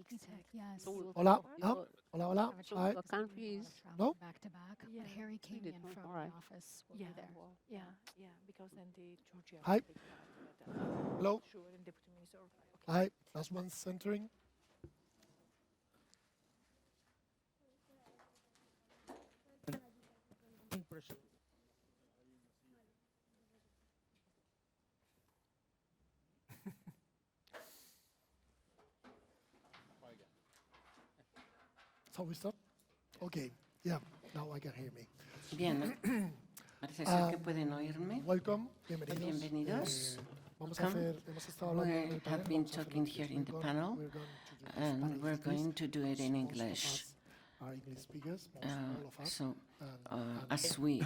Tech, yes. Hola, no? Hola, hola. Hi. The countries No? Back to back, Yeah, but Harry came did it, in no? from All the right. office. We'll Yeah, be there. well, yeah, yeah, because then the Georgia Hi. will take part, but Hello. sure, and deputy minister. Okay. Hi. Last one's entering. So we start? Okay. Yeah, now I can hear me. Bien, parece ser que pueden oírme. Welcome. Bienvenidos. Bienvenidos. Vamos a Welcome. hacer, hemos estado hablando en We el panel. have been Vamos a hacerlo talking en here inglés. in the panel, We're going to do this and panel we're in going English to do it because in most of English. us are English speakers, all of us. So, and as we,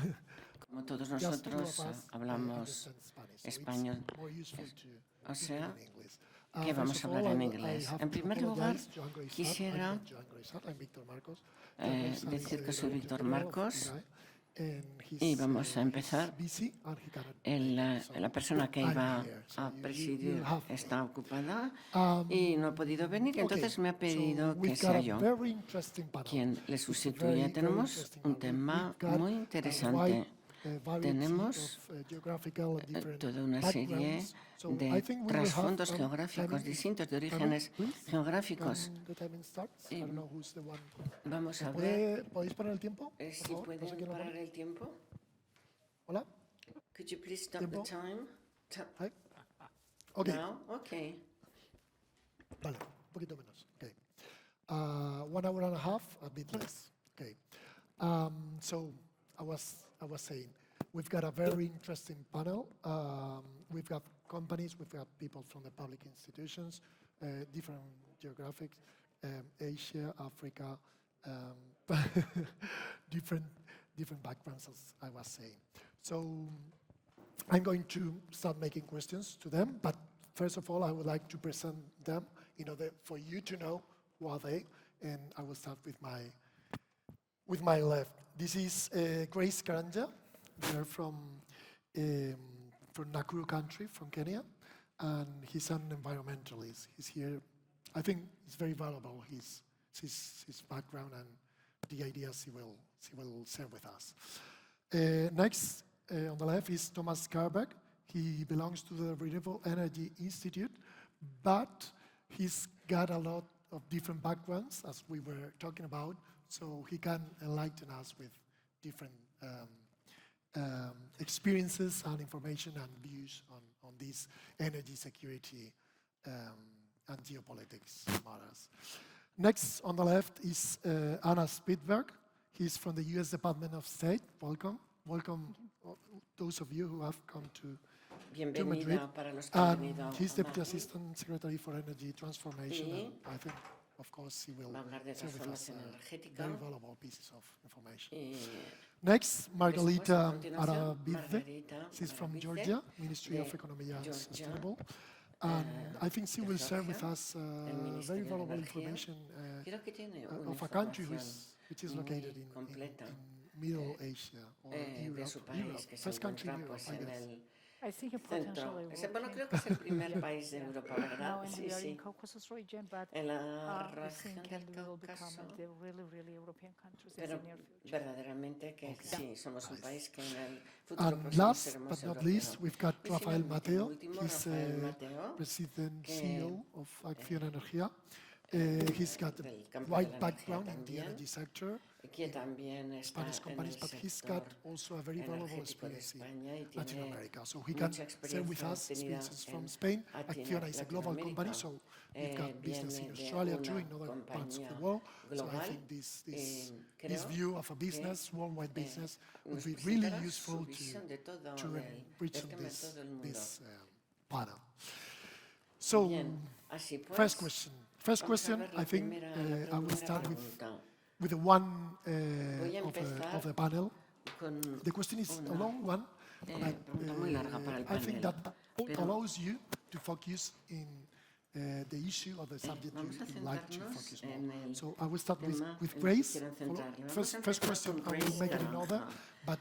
como todos just two of nosotros, us hablamos understand Spanish, so español, it's more useful to o speak sea, in English. que First vamos of a all, hablar en I inglés. have En to primer lugar, apologize, Joan Grace Hart. quisiera I'm not Joan Grace Hart, I'm Víctor Marcos. Joan Grace Hart is decir the que soy Director Víctor General of Marcos, IRAE, and y vamos a empezar. he's busy and he cannot La persona que I'm iba here, so a you presidir have me. está ocupada y no ha podido venir, entonces me ha pedido so que we've sea got a yo very interesting panel. quien le It's a sustituya. very Tenemos interesting un panel. tema We've got muy a interesante. wide, variety Tenemos of, geographical and different toda una serie backgrounds. So I de think we will have, trasfondos geográficos timing. distintos, de Timing, orígenes please. geográficos. Can the timing start? I don't know who's the one. Vamos a ver ¿Podéis poner el tiempo? Por si favor? No sé pueden quién lo parar pone. el tiempo. Hola. Could you please stop the Tiempo. time? Hi. Okay. Now? Okay. Vale, un poquito menos. Okay. 1 hour and a half, a bit less. Okay. So I was saying, we've got a very interesting panel. We've got companies, we've got people from the public institutions, different geographics, Asia, Africa, different backgrounds, as I was saying. So I'm going to start making questions to them, but first of all, I would like to present them in order for you to know who are they, and I will start with my left. This is Grace Karanja. They're from Nakuru country, from Kenya, and he's an environmentalist. He's here. I think it's very valuable, his background and the ideas he will share with us. Next, on the left is Thomas Karberg. He belongs to the Renewable Energy Institute, but he's got a lot of different backgrounds, as we were talking about, so he can enlighten us with different experiences and information and views on these energy security and geopolitics matters. Next, on the left, is Anna Spitberg. He's from the US Department of State. Welcome. Welcome, those of you who have come to Madrid. Bienvenida para los que han venido He's a Deputy Madrid. Assistant Secretary for Energy Transformation. Sí. And I think, of course, he will Va a hablar de share with us transformación energética. very valuable pieces of information. Y Next, Margarita a continuación, Arabidze. Margarita She's from Arabidze, Georgia, Ministry de of Economy and Georgia, Sustainable. And I think she de will share with Georgia, us del very Ministerio de valuable Energía. information Creo que tiene una of a country información which is muy located in completa Middle Asia or de Europe. su país, Europe. que se First country in encuentra Europe, pues, I en guess. el I think a centro. potential Bueno, creo European que es el primer yeah. país de Europa, Now, ¿verdad? and Sí, we are in sí. Caucasus region, but En la I región think del and we will become Cáucaso. the really European countries in Pero the near future. verdaderamente que Okay. sí, somos un Nice. país que en el futuro And próximo last seremos but not europeos. least, we've got Y Rafael finalmente, Mateo. último, He's Rafael Mateo, President que, CEO of Acciona Energía. He's got a del campo de wide la energía background in the también, energy sector, que también está Spanish en companies, el but he's sector got also a very valuable energético de experience in España y Latin tiene America. So he can mucha share with experiencia us obtenida experiences from en Spain. Latino- Acciona is a global company, Latinoamérica. so we've got business in Viene de Australia too, una in other parts of the compañía world. So I global. think this Creo view of a que, business, worldwide business, would nos be really presentará useful su visión de todo to del enrich esquema de todo el mundo. this panel. So, Bien, así pues, first question. First vamos a question, ver la I think primera I will start pregunta. with the one Voy a of the panel. Con The question is a una long one, but pregunta muy larga para el I think panel, that pero allows you to focus in the issue or the subject vamos a you like to centrarnos focus en more. el So I will start tema with en el que Grace. quiero centrarme. Vamos a First empezar question, con I will Grace make it in order, Karanja. but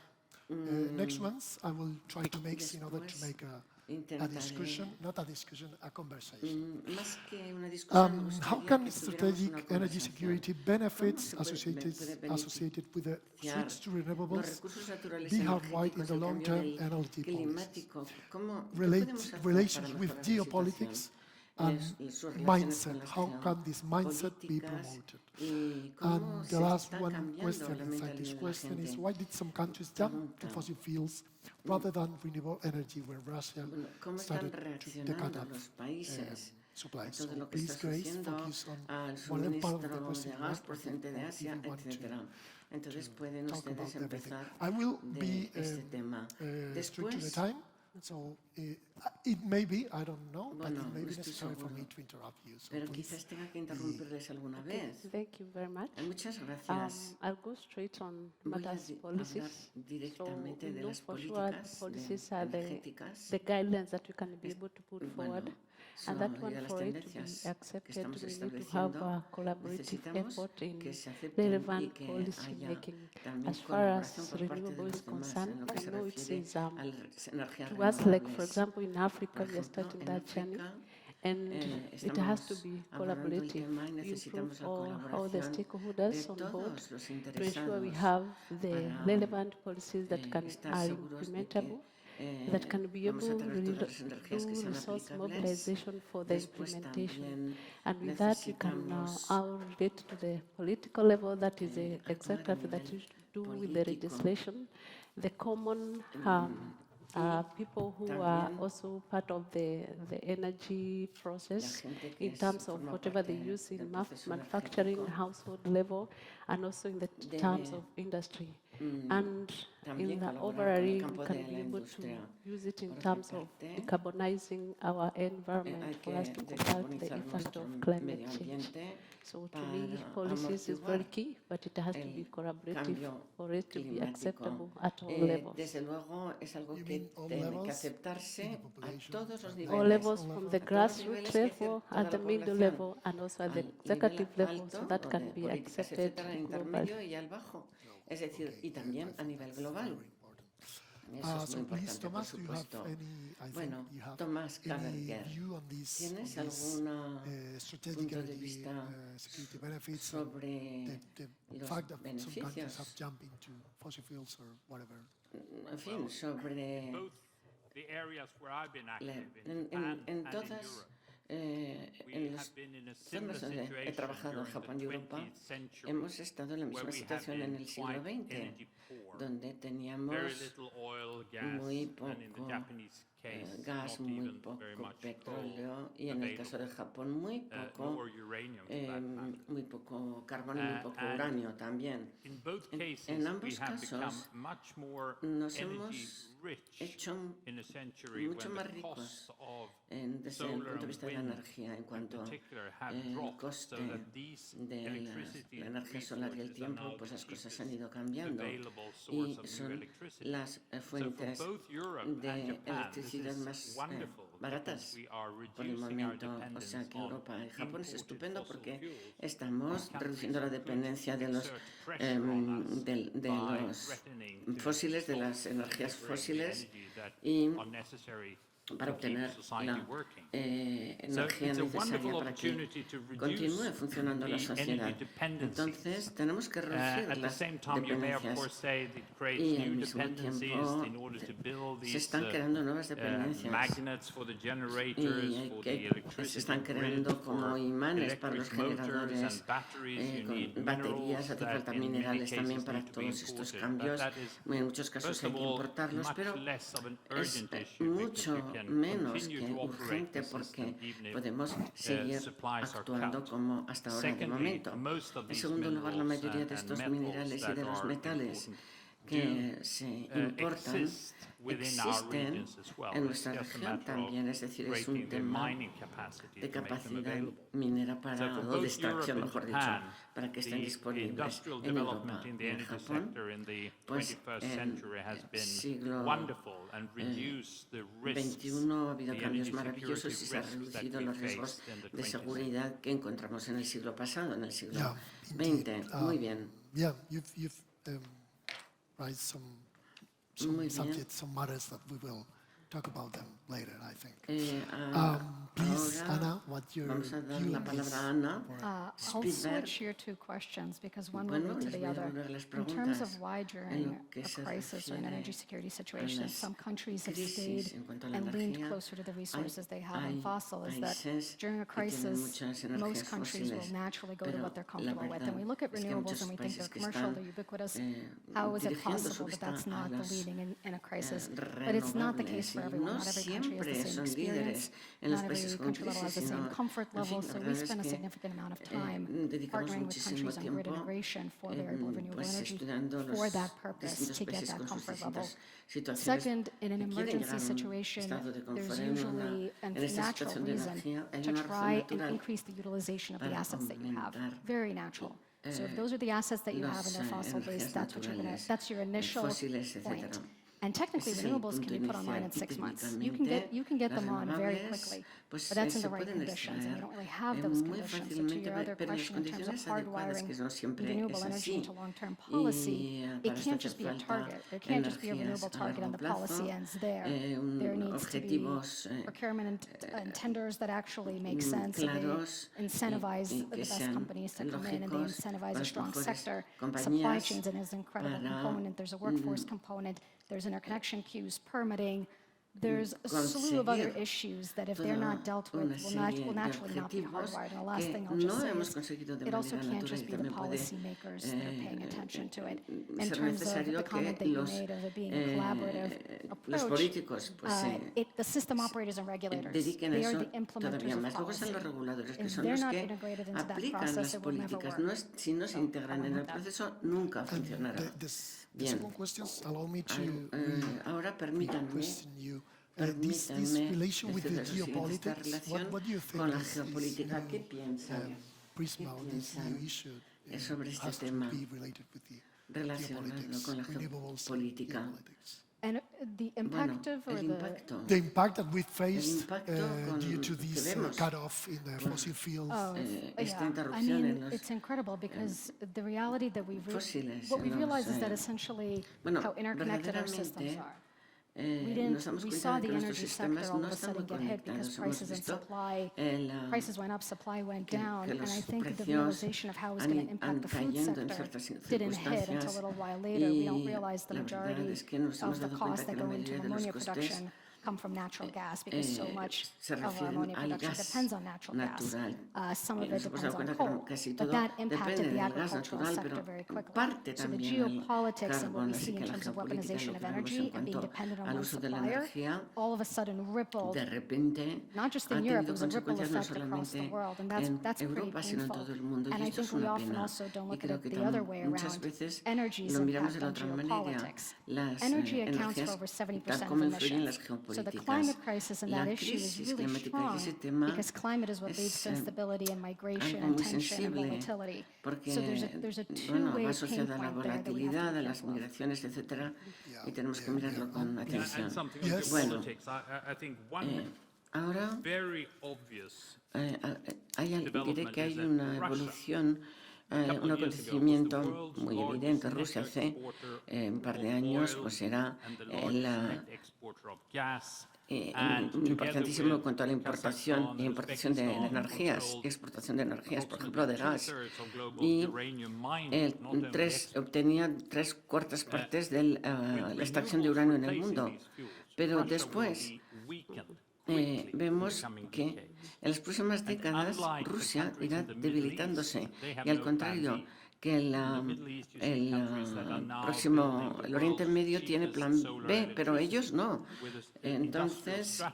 next ones I will try to mix in order to make a Intentaré, discussion, not a discussion, a conversation. más que una discusión, me How gustaría can que tuviéramos una strategic energy conversación. security ¿Cómo benefits se puede associated with the beneficiar switch to los renewables recursos naturales be hardwired in energéticos the del cambio long-term energy policies? climático? ¿Qué podemos hacer para Relations with mejorar la situación? geopolitics and Sus relaciones mindset. con la How can this mindset be políticas promoted? y cómo And the se last está one cambiando question la inside this mentalidad de la question is, gente. why did some countries jump to Pregunta, fossil fuels rather than renewable energy when Russia Bueno, ¿cómo están started to cut reaccionando off los países a supplies? todo So lo que está please, Grace, sucediendo focus on al whatever part of the suministro question de you gas want, or procedente de if Asia, you want to etcétera? Entonces pueden talk about ustedes everything. empezar I will de be este tema. strict to the Después, time, so it may be, I don't know, but bueno, it may no be estoy necessary for seguro, me to interrupt you. So pero please, quizás tenga que interrumpirles alguna vez. Thank you very much. Muchas gracias. I'll go straight on Voy a matters hablar policies. So directamente we de know las for sure the políticas policies are energéticas. the guidelines that we can be able to put forward. And that Y one, de las for it to be tendencias que accepted, estamos we need to have estableciendo, a collaborative necesitamos effort in que se acepten y relevant que policy haya making. también As far as colaboración por parte de renewable is los demás en concerned, lo que I se know it refiere is a las energías to us, like for renovables. example in Africa, Por we are ejemplo, starting en that journey. África And it has to be abordando el collaborative. tema y We necesitamos improve la all the colaboración stakeholders de on board todos los to ensure we interesados have the para relevant policies that estar are seguros de implementable, que that can be vamos a able tener to todas las energías que do sean resource aplicables. mobilization for the Después implementation. también And with that, we can necesitamos now relate to the political level, that is actuar a exactly that nivel you do with the político. legislation, the common people who are también also part of the energy la process gente que in terms of forma whatever they parte use in del proceso manufacturing, energético household level, and also in the terms debe, of industry. And también in the colaborar con el overarching, campo we de can la be able to industria. use it in Por otra terms of parte, decarbonizing our hay environment for que us to combat the decarbonizar impact nuestro of climate medio change. ambiente So to me, para policies is very amortiguar key, but it has to be el collaborative cambio for it to be climático. acceptable at all levels. Desde luego es algo You que mean all tiene que levels aceptarse in the a population, todos los at niveles. All levels all from levels. the A todos los grassroots niveles, es decir, level, toda at the la middle población, level, and also at the al nivel executive level, so alto that o can de be políticas, accepted etcétera, al globally. intermedio y al bajo. Es decir, y también a nivel global. Eso es muy So please, importante, por Thomas, do you have supuesto. any, I Bueno, think you have Tomás any Caberger, view on this ¿tienes algún strategic punto de energy vista security benefits and sobre the los fact that some countries have beneficios? jumped into fossil fuels or whatever? En fin, sobre both the areas where I've been active in en Japan en and in todas Europe. We en las have been in a similar zonas donde he situation trabajado en during Japón y the Europa, 20th century, hemos estado en la where misma we have situación en been el siglo quite XX, energy poor. donde teníamos Very little oil, gas, muy and in the poco Japanese case, gas, not muy even very poco much petróleo coal y en el caso de available, Japón muy poco, nor uranium for that matter. muy poco carbón y muy poco and uranio también. In both cases, en we ambos have become casos much more nos energy hemos rich hecho in a century mucho when más the ricos costs of desde el solar punto de and vista de la wind energía en in cuanto particular have el dropped, coste so that these de electricity la energía solar y el resources are tiempo, now pues the las cosas cheapest han ido cambiando available y source of new son electricity. las So for fuentes both Europe de and Japan, this electricidad is más wonderful baratas because we are por el reducing our momento. O dependence sea que on Europa y Japón es imported estupendo fossil porque fuels. estamos Countries reduciendo la could dependencia de los exert pressure on us de by los threatening to fósiles, de stop las energías delivering the fósiles energy that y are necessary para to keep obtener society la working. energía it's a necesaria wonderful para que opportunity to reduce continúe funcionando la the sociedad. energy dependencies. Entonces, tenemos que reducir At the las same time, you may of dependencias course say that it creates y al new mismo dependencies tiempo in order to build se these están creando nuevas dependencias magnets for the y generators, for the se electricity están grid, creando como for imanes para los electric motors generadores and batteries. You need con baterías, minerals hace that falta in many minerales también cases para need to be todos estos imported. But cambios. that is, En muchos casos first hay of que all, importarlos, much pero less of an es urgent issue because mucho you can menos continue que to operate urgente the porque system even if podemos seguir supplies are actuando cut. como hasta ahora de Secondly, momento. most of En these segundo lugar, la minerals mayoría de and estos metals minerales y that de los are metales important que se importan exist within our existen regions as well. en It's nuestra just a región matter of también, es decir, es un creating the tema mining capacity de to make them capacidad available. minera So para, for o de both Europe extracción, and mejor dicho, Japan, para que estén the disponibles industrial en Europa development in y the en energy Japón. sector in the Pues 21st en century has been siglo wonderful and reduced the risks, 21 ha habido the cambios energy maravillosos y security se han risks that reducido we los riesgos faced in the de 20th century. seguridad que encontramos en el siglo pasado, en el siglo Yeah, indeed. XX. Muy bien. Yeah, you've raised some Muy bien. subjects, some matters that we will talk about them later, I think. Please, Ahora Anna, what your vamos a dar view la on palabra this? a Ana. I'll Spielberg. switch your two questions because one will Bueno, lead to les the voy a other. devolver las In terms of preguntas why en during lo que a se crisis or an refiere energy security a situation, las some countries have crisis stayed en cuanto a la and leaned energía. closer to the resources they have on Hay fossil is that países during a que tienen crisis, muchas most energías countries will fósiles, naturally go to pero what they're la comfortable with. And verdad we look at es que hay renewables muchos and we think países they're que commercial, están they're ubiquitous. How is it dirigiendo su possible that vista that's a not the las leading in a crisis? But it's not the case renovables for y everyone. no Not every country has the siempre same son experience. líderes en los Not países every con country level has crisis, the same sino, comfort en fin, level, la so we verdad es spend a que significant amount of time dedicamos partnering with muchísimo countries on grid tiempo integration for variable renewable pues energy estudiando for los that purpose, distintos to get países that con sus comfort level. distintas situaciones Second, in an que quieren emergency llegar a un situation, estado de there's confort en usually a en esta natural situación de reason energía. Hay to una razón try and natural increase the utilization of the para assets that you have. aumentar, Very natural. So if those are the assets that you have and they're las fossil based, energías that's what you're gonna, naturales, that's your initial fósiles, point. etcétera. And technically, Ese es el renewables can punto be put online inicial in y 6 months. You técnicamente can get las them on very renovables quickly, pues, but that's in se the right pueden conditions, and we extraer don't really have those muy conditions. So to fácilmente, your other pero en las question, in terms of condiciones adecuadas, hardwiring que no siempre renewable es energy así. into long-term policy, Y it para esto can't hace just be a falta target. There can't just be a energías renewable a target largo and the plazo, policy ends there. There needs to be objetivos procurement and tenders that actually make sense, and claros they incentivize y the que best sean companies to come in, and they lógicos incentivize para a las strong mejores sector. Supply compañías chains is an incredible para, component. There's a workforce component. There's interconnection queues, permitting. There's a slew of other conseguir issues that if they're not dealt with una will serie de naturally not be objetivos hardwired. And the last que thing I'll no just say hemos is conseguido de it also manera can't natural just y be the también puede policymakers that are paying attention to it. In ser terms of the necesario comment que that you los, made of it being a collaborative los approach, políticos pues, the system operators and regulators, dediquen a they are eso the implementers todavía of más. Luego policy. son los reguladores que If son they're los not que integrated into that aplican process, las it will never políticas. work. No si no se So, integran I en el want that. proceso, nunca funcionará. The Bien. second question, allow me to Ahora permítanme question you. This relation with the esta geopolitics, relación what do you think con la is geopolítica. ¿Qué new piensan? prisma or this piensan new issue sobre este has to tema be related with the relacionado geopolitics, con la renewables, geopolítica? geopolitics? And the impact of, or el the, impacto. The impact that we faced impacto due to que this vemos cutoff in the fossil fuels. Esta I interrupción en mean, los it's incredible because the reality that fósiles, what we en los, realize is that essentially bueno, how interconnected our systems verdaderamente, are. nos damos We cuenta saw de the que nuestros energy sector sistemas all no of a están muy sudden get hit because conectados. Hemos prices and visto supply, prices went up, supply went down, que and I los think the precios realization of how it was going to impact the food cayendo en sector ciertas didn't hit until a circunstancias, little while later. We don't y realize the la verdad majority es que nos hemos of the dado cuenta costs that que la go into mayoría de los ammonia costes production come from natural gas because so much se of our refieren ammonia al production gas depends on natural natural. gas. Some of it Nos hemos depends dado on cuenta coal, que casi but todo that impacted depende the del gas agricultural natural, sector pero very quickly. parte So the también al geopolitics and what we carbón. Así see in que la terms of geopolítica, weaponization lo of que vemos energy en and being cuanto dependent on al one uso de la supplier, energía, all of a sudden rippled, de repente not just ha in Europe, tenido it was a ripple consecuencias no effect across the solamente world, and en that's pretty Europa, sino en painful. todo el mundo. And Y I esto es think we una often pena. also don't Y look at creo it que the other way muchas around. veces Energy's lo miramos impact de la on otra manera. geopolitics. Las Energy accounts for energías, over 70% tal of como influyen las emissions. So the geopolíticas. climate crisis and La that issue is crisis really climática y strong ese tema because climate is what leads es to instability and migration algo and muy tension and sensible volatility. porque So there's a bueno, two-way va pain asociada a la point there that we have to volatilidad, be a las careful of. migraciones, etcétera, y tenemos que mirarlo con atención. And something on Yes. Bueno, geopolitics, I think one ahora very obvious diré que hay that una Russia, evolución, couple un of years ago, acontecimiento was the world's muy largest evidente. net Rusia hace exporter un par de of años oil pues era and the largest la net exporter of gas. And importantísimo together en cuanto a la with importación Kazakhstan e and importación de Uzbekistan, energías, controlled exportación de energías, por ejemplo, de gas. two-thirds of global Y uranium mining, not only obtenía 3/4 partes de la extracción de uranio en el mundo. Pero después vemos que en las próximas décadas Rusia irá debilitándose y al contrario que el Oriente Medio tiene plan B, pero ellos no. Entonces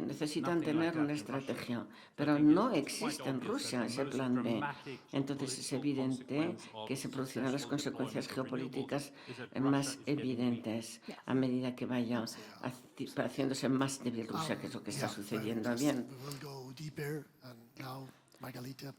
necesitan tener una estrategia, pero no existe en Rusia ese plan B. Entonces es evidente que se producirán las consecuencias geopolíticas más evidentes a medida que vaya haciéndose más débil Rusia, que es lo que está sucediendo. Bien.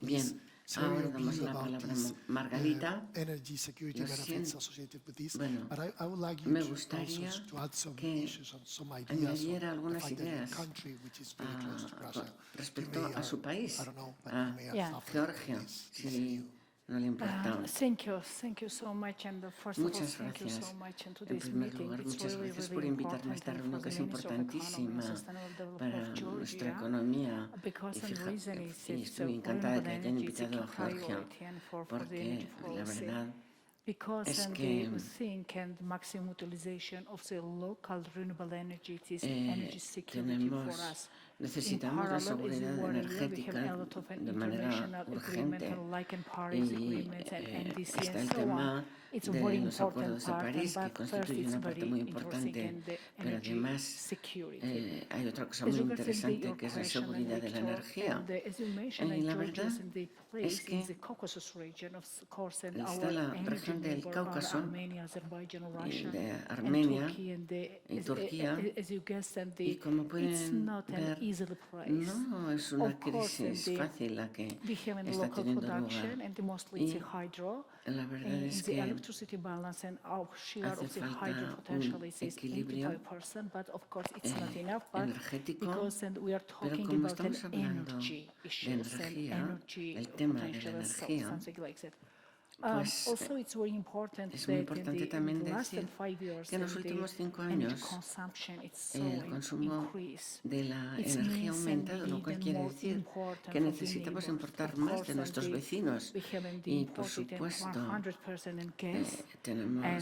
Bien. Ahora damos la palabra a Margarita. Energy security benefits associated with this. Bueno, But I would like you me to gustaría also to add some que issues and some ideas añadiera on the algunas fact that your ideas country, which is very close to Russia, respecto you may, a su país, I don't know, but a you may have Yeah. suffered Georgia. this Si no le importa. Thank you so much. And first of all, Muchas thank you so gracias. much in En today's primer meeting. lugar, It's muchas really, gracias really por invitarme a esta important reunión que es and for the Ministry of Economy importantísima and Sustainable Development para of nuestra Georgia. economía. Because the reason is Y it's estoy encantada de que hayan renewable energy is a invitado key a Georgia, priority and for the porque energy la policy. verdad Because es and que the think and maximum utilization of the local renewable energy it is energy security for us. necesitamos la seguridad energética de manera urgente y está el tema de los acuerdos de París, que constituye una parte muy importante, pero además hay otra cosa muy interesante que es la seguridad de la energía. Y la verdad es que está la región del Cáucaso, y de Armenia y Turquía, y como pueden ver, no es una crisis fácil la que está teniendo lugar. Y la verdad es que hace falta un equilibrio energético, pero como estamos hablando de energía, el tema de la energía, pues es muy importante también decir que en los últimos 5 años el consumo de la energía ha aumentado, lo cual quiere decir que necesitamos importar más de nuestros vecinos. Y, por supuesto, tenemos una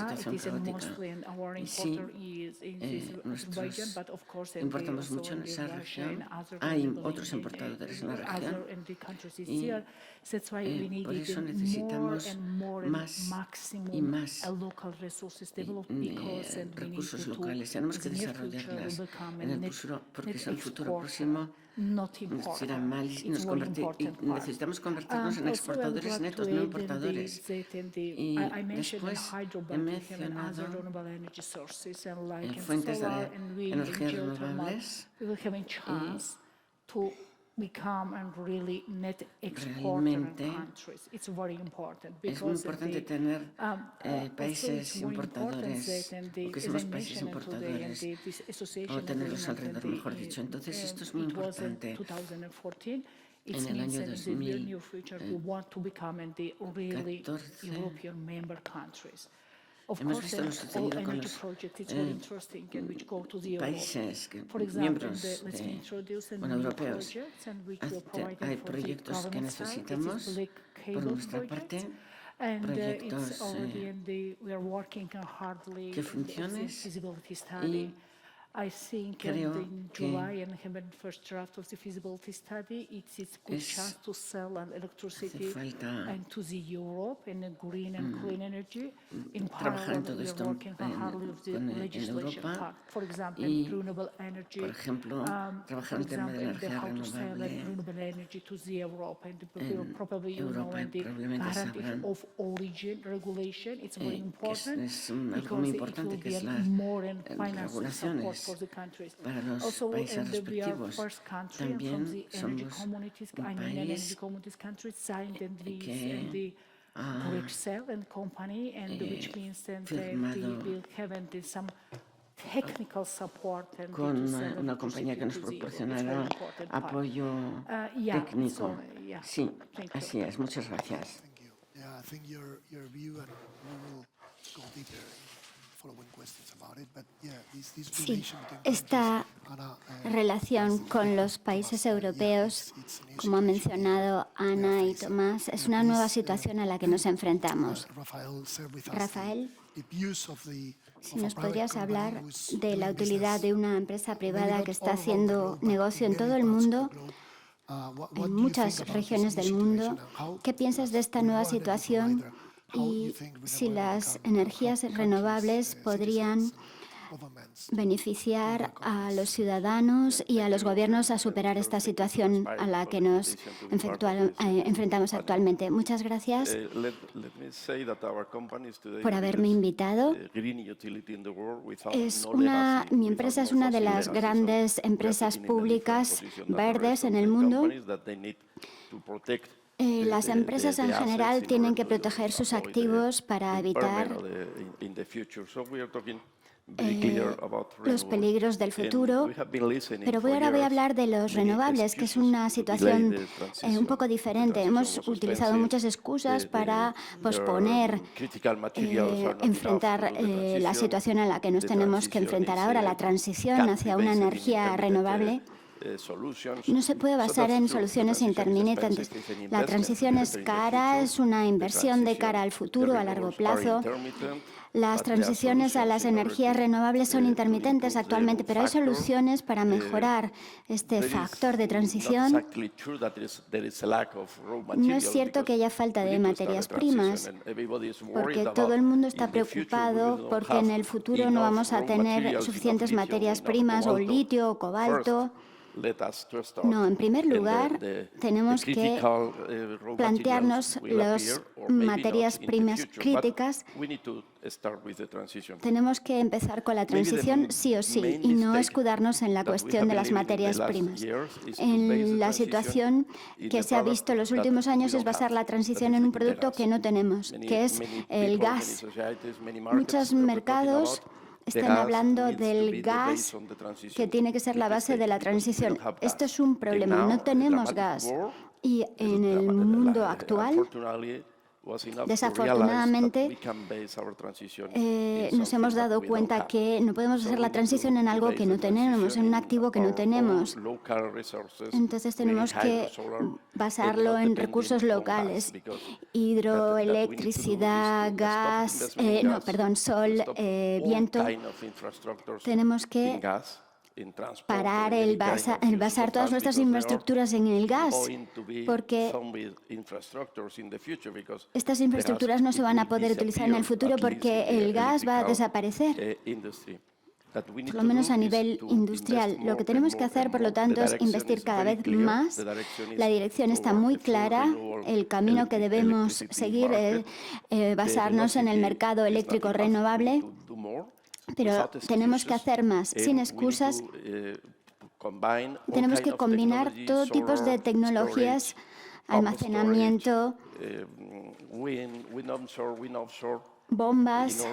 situación caótica. Y sí, nosotros importamos mucho en esa región. Hay otros importadores en la región. Y por eso necesitamos más y más recursos locales. Tenemos que desarrollarlas en el futuro, porque en el futuro próximo será mal y necesitamos convertirnos en exportadores netos, no importadores. Y después he mencionado fuentes de energía renovables realmente es muy importante tener países importadores, o que seamos países importadores, o tenerlos alrededor, mejor dicho. Entonces, esto es muy importante. En el año 2014, hemos visto lo sucedido con los países miembros europeos. Hay proyectos que necesitamos, por nuestra parte, proyectos que funcionen, y creo que hace falta trabajar en todo esto en Europa y, por ejemplo, trabajar el tema de la energía renovable en Europa. Y probablemente sabrán que es algo muy importante, que es las regulaciones para los países respectivos. También somos un país que ha firmado con una compañía que nos proporcionará apoyo técnico. Sí, así es. Muchas gracias. Sí, esta relación con los países europeos, como han mencionado Ana y Tomás, es una nueva situación a la que nos enfrentamos. Rafael, si nos podrías hablar de la utilidad de una empresa privada que está haciendo negocio en todo el mundo, en muchas regiones del mundo. ¿Qué piensas de esta nueva situación y si las energías renovables podrían beneficiar a los ciudadanos y a los gobiernos a superar esta situación a la que nos enfrentamos actualmente? Muchas gracias por haberme invitado. Mi empresa es una de las grandes empresas públicas verdes en el mundo. Las empresas en general tienen que proteger sus activos para evitar los peligros del futuro, pero ahora voy a hablar de los renovables, que es una situación un poco diferente. Hemos utilizado muchas excusas para posponer, enfrentar la situación a la que nos tenemos que enfrentar ahora, la transición hacia una energía renovable. No se puede basar en soluciones intermitentes. La transición es cara, es una inversión de cara al futuro a largo plazo. Las transiciones a las energías renovables son intermitentes actualmente, pero hay soluciones para mejorar este factor de transición. No es cierto que haya falta de materias primas, porque todo el mundo está preocupado porque en el futuro no vamos a tener suficientes materias primas o litio o cobalto. No, en primer lugar, tenemos que plantearnos las materias primas críticas. Tenemos que empezar con la transición sí o sí y no escudarnos en la cuestión de las materias primas. En la situación que se ha visto en los últimos años es basar la transición en un producto que no tenemos, que es el gas. Muchos mercados están hablando del gas, que tiene que ser la base de la transición. Esto es un problema. No tenemos gas. Y en el mundo actual, desafortunadamente, nos hemos dado cuenta que no podemos hacer la transición en algo que no tenemos, en un activo que no tenemos. Entonces tenemos que basarlo en recursos locales, hidroelectricidad, gas, sol, viento. Tenemos que parar el basar todas nuestras infraestructuras en el gas, porque estas infraestructuras no se van a poder utilizar en el futuro porque el gas va a desaparecer, por lo menos a nivel industrial. Lo que tenemos que hacer, por lo tanto, es investir cada vez más. La dirección está muy clara. El camino que debemos seguir es basarnos en el mercado eléctrico renovable. Pero tenemos que hacer más, sin excusas. Tenemos que combinar todo tipo de tecnologías, almacenamiento, bombas,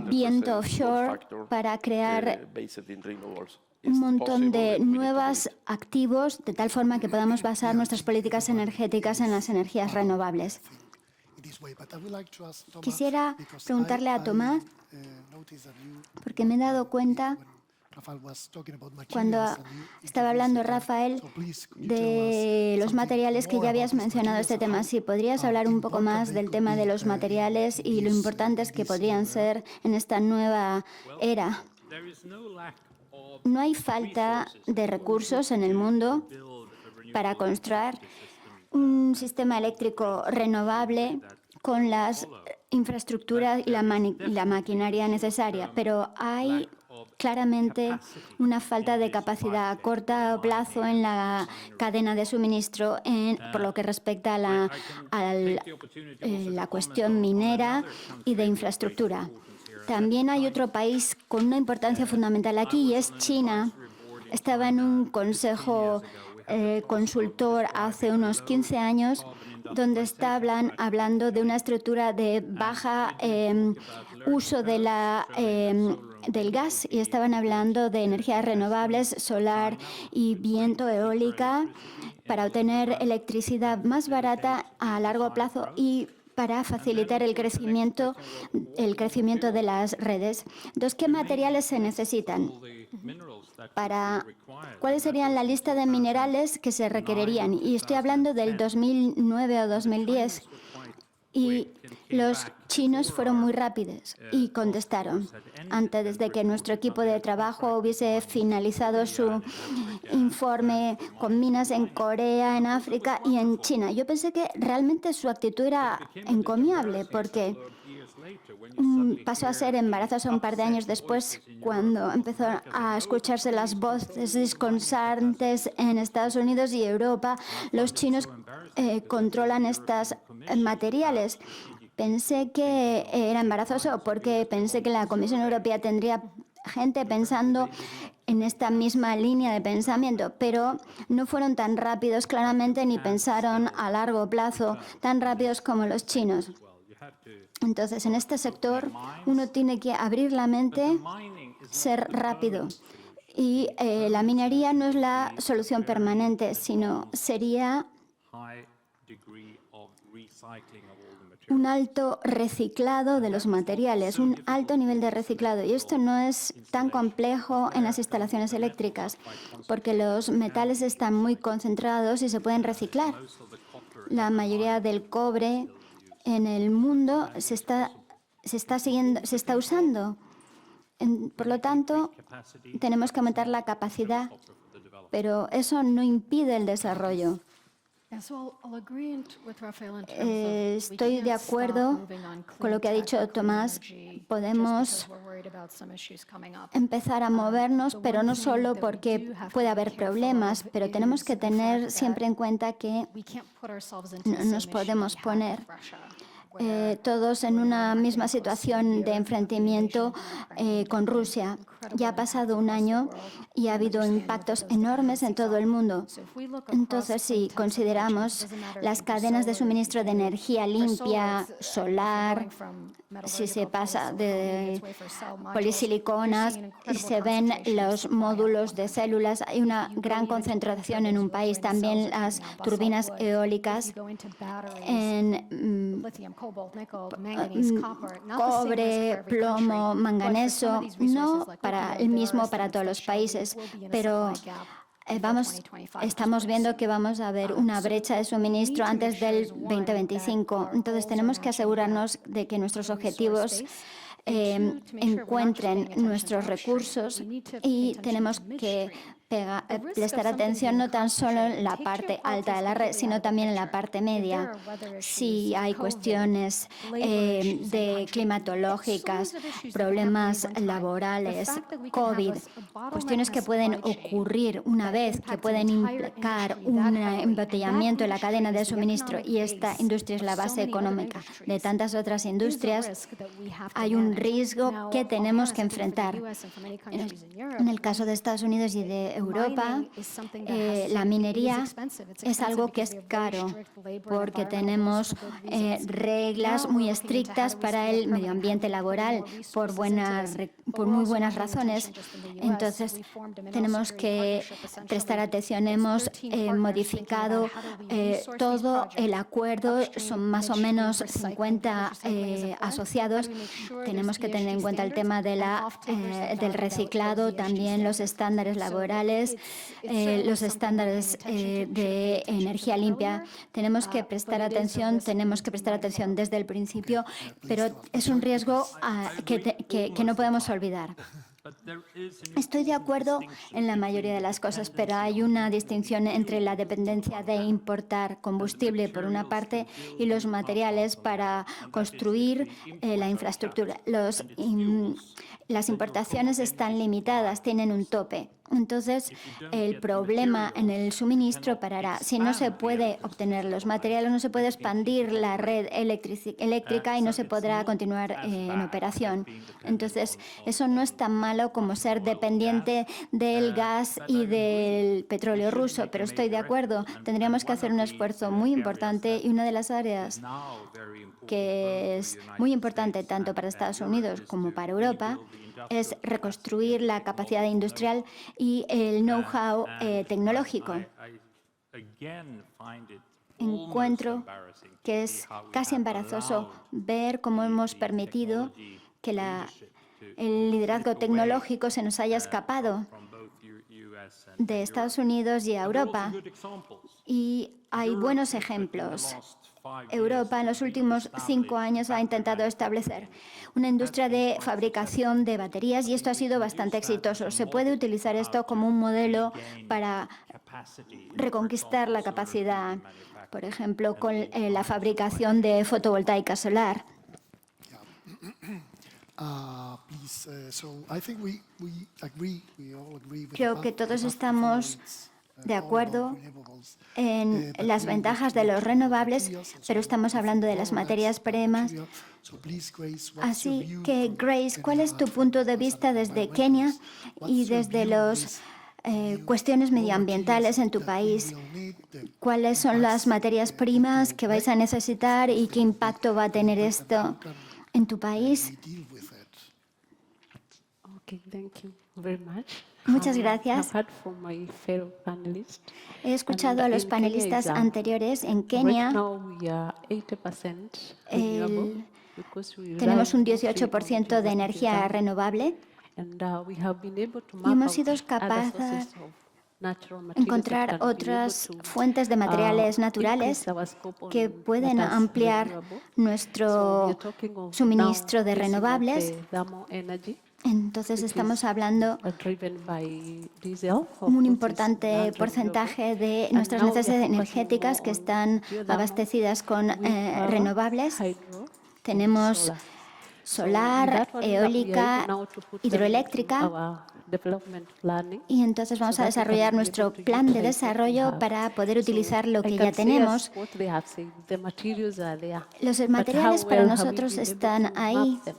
viento offshore, para crear un montón de nuevos activos, de tal forma que podamos basar nuestras políticas energéticas en las energías renovables. Quisiera preguntarle a Tomás, porque me he dado cuenta, cuando estaba hablando Rafael de los materiales, que ya habías mencionado este tema. Si podrías hablar un poco más del tema de los materiales y lo importantes que podrían ser en esta nueva era. No hay falta de recursos en el mundo para construir un sistema eléctrico renovable con las infraestructuras y la maquinaria necesaria, pero hay claramente una falta de capacidad a corto plazo en la cadena de suministro por lo que respecta a la cuestión minera y de infraestructura. También hay otro país con una importancia fundamental aquí y es China. Estaba en un consejo consultor hace unos 15 años donde estaban hablando de una estructura de baja uso de del gas y estaban hablando de energías renovables, solar y viento, eólica, para obtener electricidad más barata a largo plazo y para facilitar el crecimiento de las redes. Entonces, ¿qué materiales se necesitan? ¿Cuáles serían la lista de minerales que se requerirían? Y estoy hablando del 2009 o 2010. Y los chinos fueron muy rápidos y contestaron antes de que nuestro equipo de trabajo hubiese finalizado su informe con minas en Corea, en África y en China. Yo pensé que realmente su actitud era encomiable, porque pasó a ser embarazosa un par de años después, cuando empezó a escucharse las voces discordantes en Estados Unidos y Europa. Los chinos controlan estos materiales. Pensé que era embarazoso porque pensé que la Comisión Europea tendría gente pensando en esta misma línea de pensamiento, pero no fueron tan rápidos claramente ni pensaron a largo plazo, tan rápidos como los chinos. Entonces, en este sector, uno tiene que abrir la mente, ser rápido. Y la minería no es la solución permanente, sino sería un alto reciclado de los materiales, un alto nivel de reciclado. Y esto no es tan complejo en las instalaciones eléctricas, porque los metales están muy concentrados y se pueden reciclar. La mayoría del cobre en el mundo se está usando. Por lo tanto, tenemos que aumentar la capacidad, pero eso no impide el desarrollo. Estoy de acuerdo con lo que ha dicho Tomás. Podemos empezar a movernos, pero no solo porque puede haber problemas, pero tenemos que tener siempre en cuenta que no nos podemos poner todos en una misma situación de enfrentamiento con Rusia. Ya ha pasado un año y ha habido impactos enormes en todo el mundo. Entonces, si consideramos las cadenas de suministro de energía limpia, solar, si se pasa de polisiliconas y se ven los módulos de células, hay una gran concentración en un país. También las turbinas eólicas en cobre, plomo, manganeso, no para el mismo para todos los países, pero estamos viendo que vamos a ver una brecha de suministro antes del 2025. Entonces tenemos que asegurarnos de que nuestros objetivos encuentren nuestros recursos y tenemos que prestar atención no tan solo en la parte alta de la red, sino también en la parte media. Si hay cuestiones de climatológicas, problemas laborales, COVID, cuestiones que pueden ocurrir una vez, que pueden implicar un embotellamiento en la cadena de suministro, y esta industria es la base económica de tantas otras industrias, hay un riesgo que tenemos que enfrentar. En el caso de Estados Unidos y de Europa, la minería es algo que es caro porque tenemos reglas muy estrictas para el medio ambiente laboral por muy buenas razones. Entonces, tenemos que prestar atención. Hemos modificado todo el acuerdo, son más o menos 50 asociados. Tenemos que tener en cuenta el tema de del reciclado, también los estándares laborales, los estándares de energía limpia. Tenemos que prestar atención desde el principio, pero es un riesgo que no podemos olvidar. Estoy de acuerdo en la mayoría de las cosas, pero hay una distinción entre la dependencia de importar combustible por una parte y los materiales para construir la infraestructura. Las importaciones están limitadas, tienen un tope. Entonces, el problema en el suministro parará. Si no se puede obtener los materiales, no se puede expandir la red eléctrica y no se podrá continuar en operación. Entonces, eso no es tan malo como ser dependiente del gas y del petróleo ruso, pero estoy de acuerdo. Tendríamos que hacer un esfuerzo muy importante, y una de las áreas que es muy importante tanto para Estados Unidos como para Europa es reconstruir la capacidad industrial y el know-how tecnológico. Encuentro que es casi embarazoso ver cómo hemos permitido que el liderazgo tecnológico se nos haya escapado de Estados Unidos y a Europa. Y hay buenos ejemplos. Europa en los últimos 5 años ha intentado establecer una industria de fabricación de baterías, y esto ha sido bastante exitoso. Se puede utilizar esto como un modelo para reconquistar la capacidad, por ejemplo, con la fabricación de fotovoltaica solar. Creo que todos estamos de acuerdo en las ventajas de los renovables, pero estamos hablando de las materias primas. Así que, Grace, ¿cuál es tu punto de vista desde Kenia y desde los cuestiones medioambientales en tu país. ¿Cuáles son las materias primas que vais a necesitar y qué impacto va a tener esto en tu país? Okay, thank you very much. Muchas gracias. I've heard from my fellow panelists. He escuchado a los panelistas anteriores. En Right Kenia now we are 80% renewable because we tenemos un rely mostly on 18% de energía renovable and we have been able to y map hemos out sido other capaces sources of natural materials that encontrar can be able otras to, fuentes de materiales naturales increase our scope on que pueden that is ampliar renewable. So we are nuestro talking of suministro de now using of renovables. the thermal energy, Entonces estamos hablando driven by diesel, of un course, is importante non-renewable. porcentaje de And nuestras now we are necesidades focusing energéticas more que on están geothermal, abastecidas con wind power, renovables. hydro, Tenemos solar. solar, With that one, we are eólica, able now to put them into hidroeléctrica. our development planning. Y entonces vamos So a that we can desarrollar be nuestro able to plan de utilize what we desarrollo have. para poder So utilizar lo I que can ya say tenemos. as what they have said, the materials are there, Los but materiales how para well have we nosotros been able están to ahí, map them?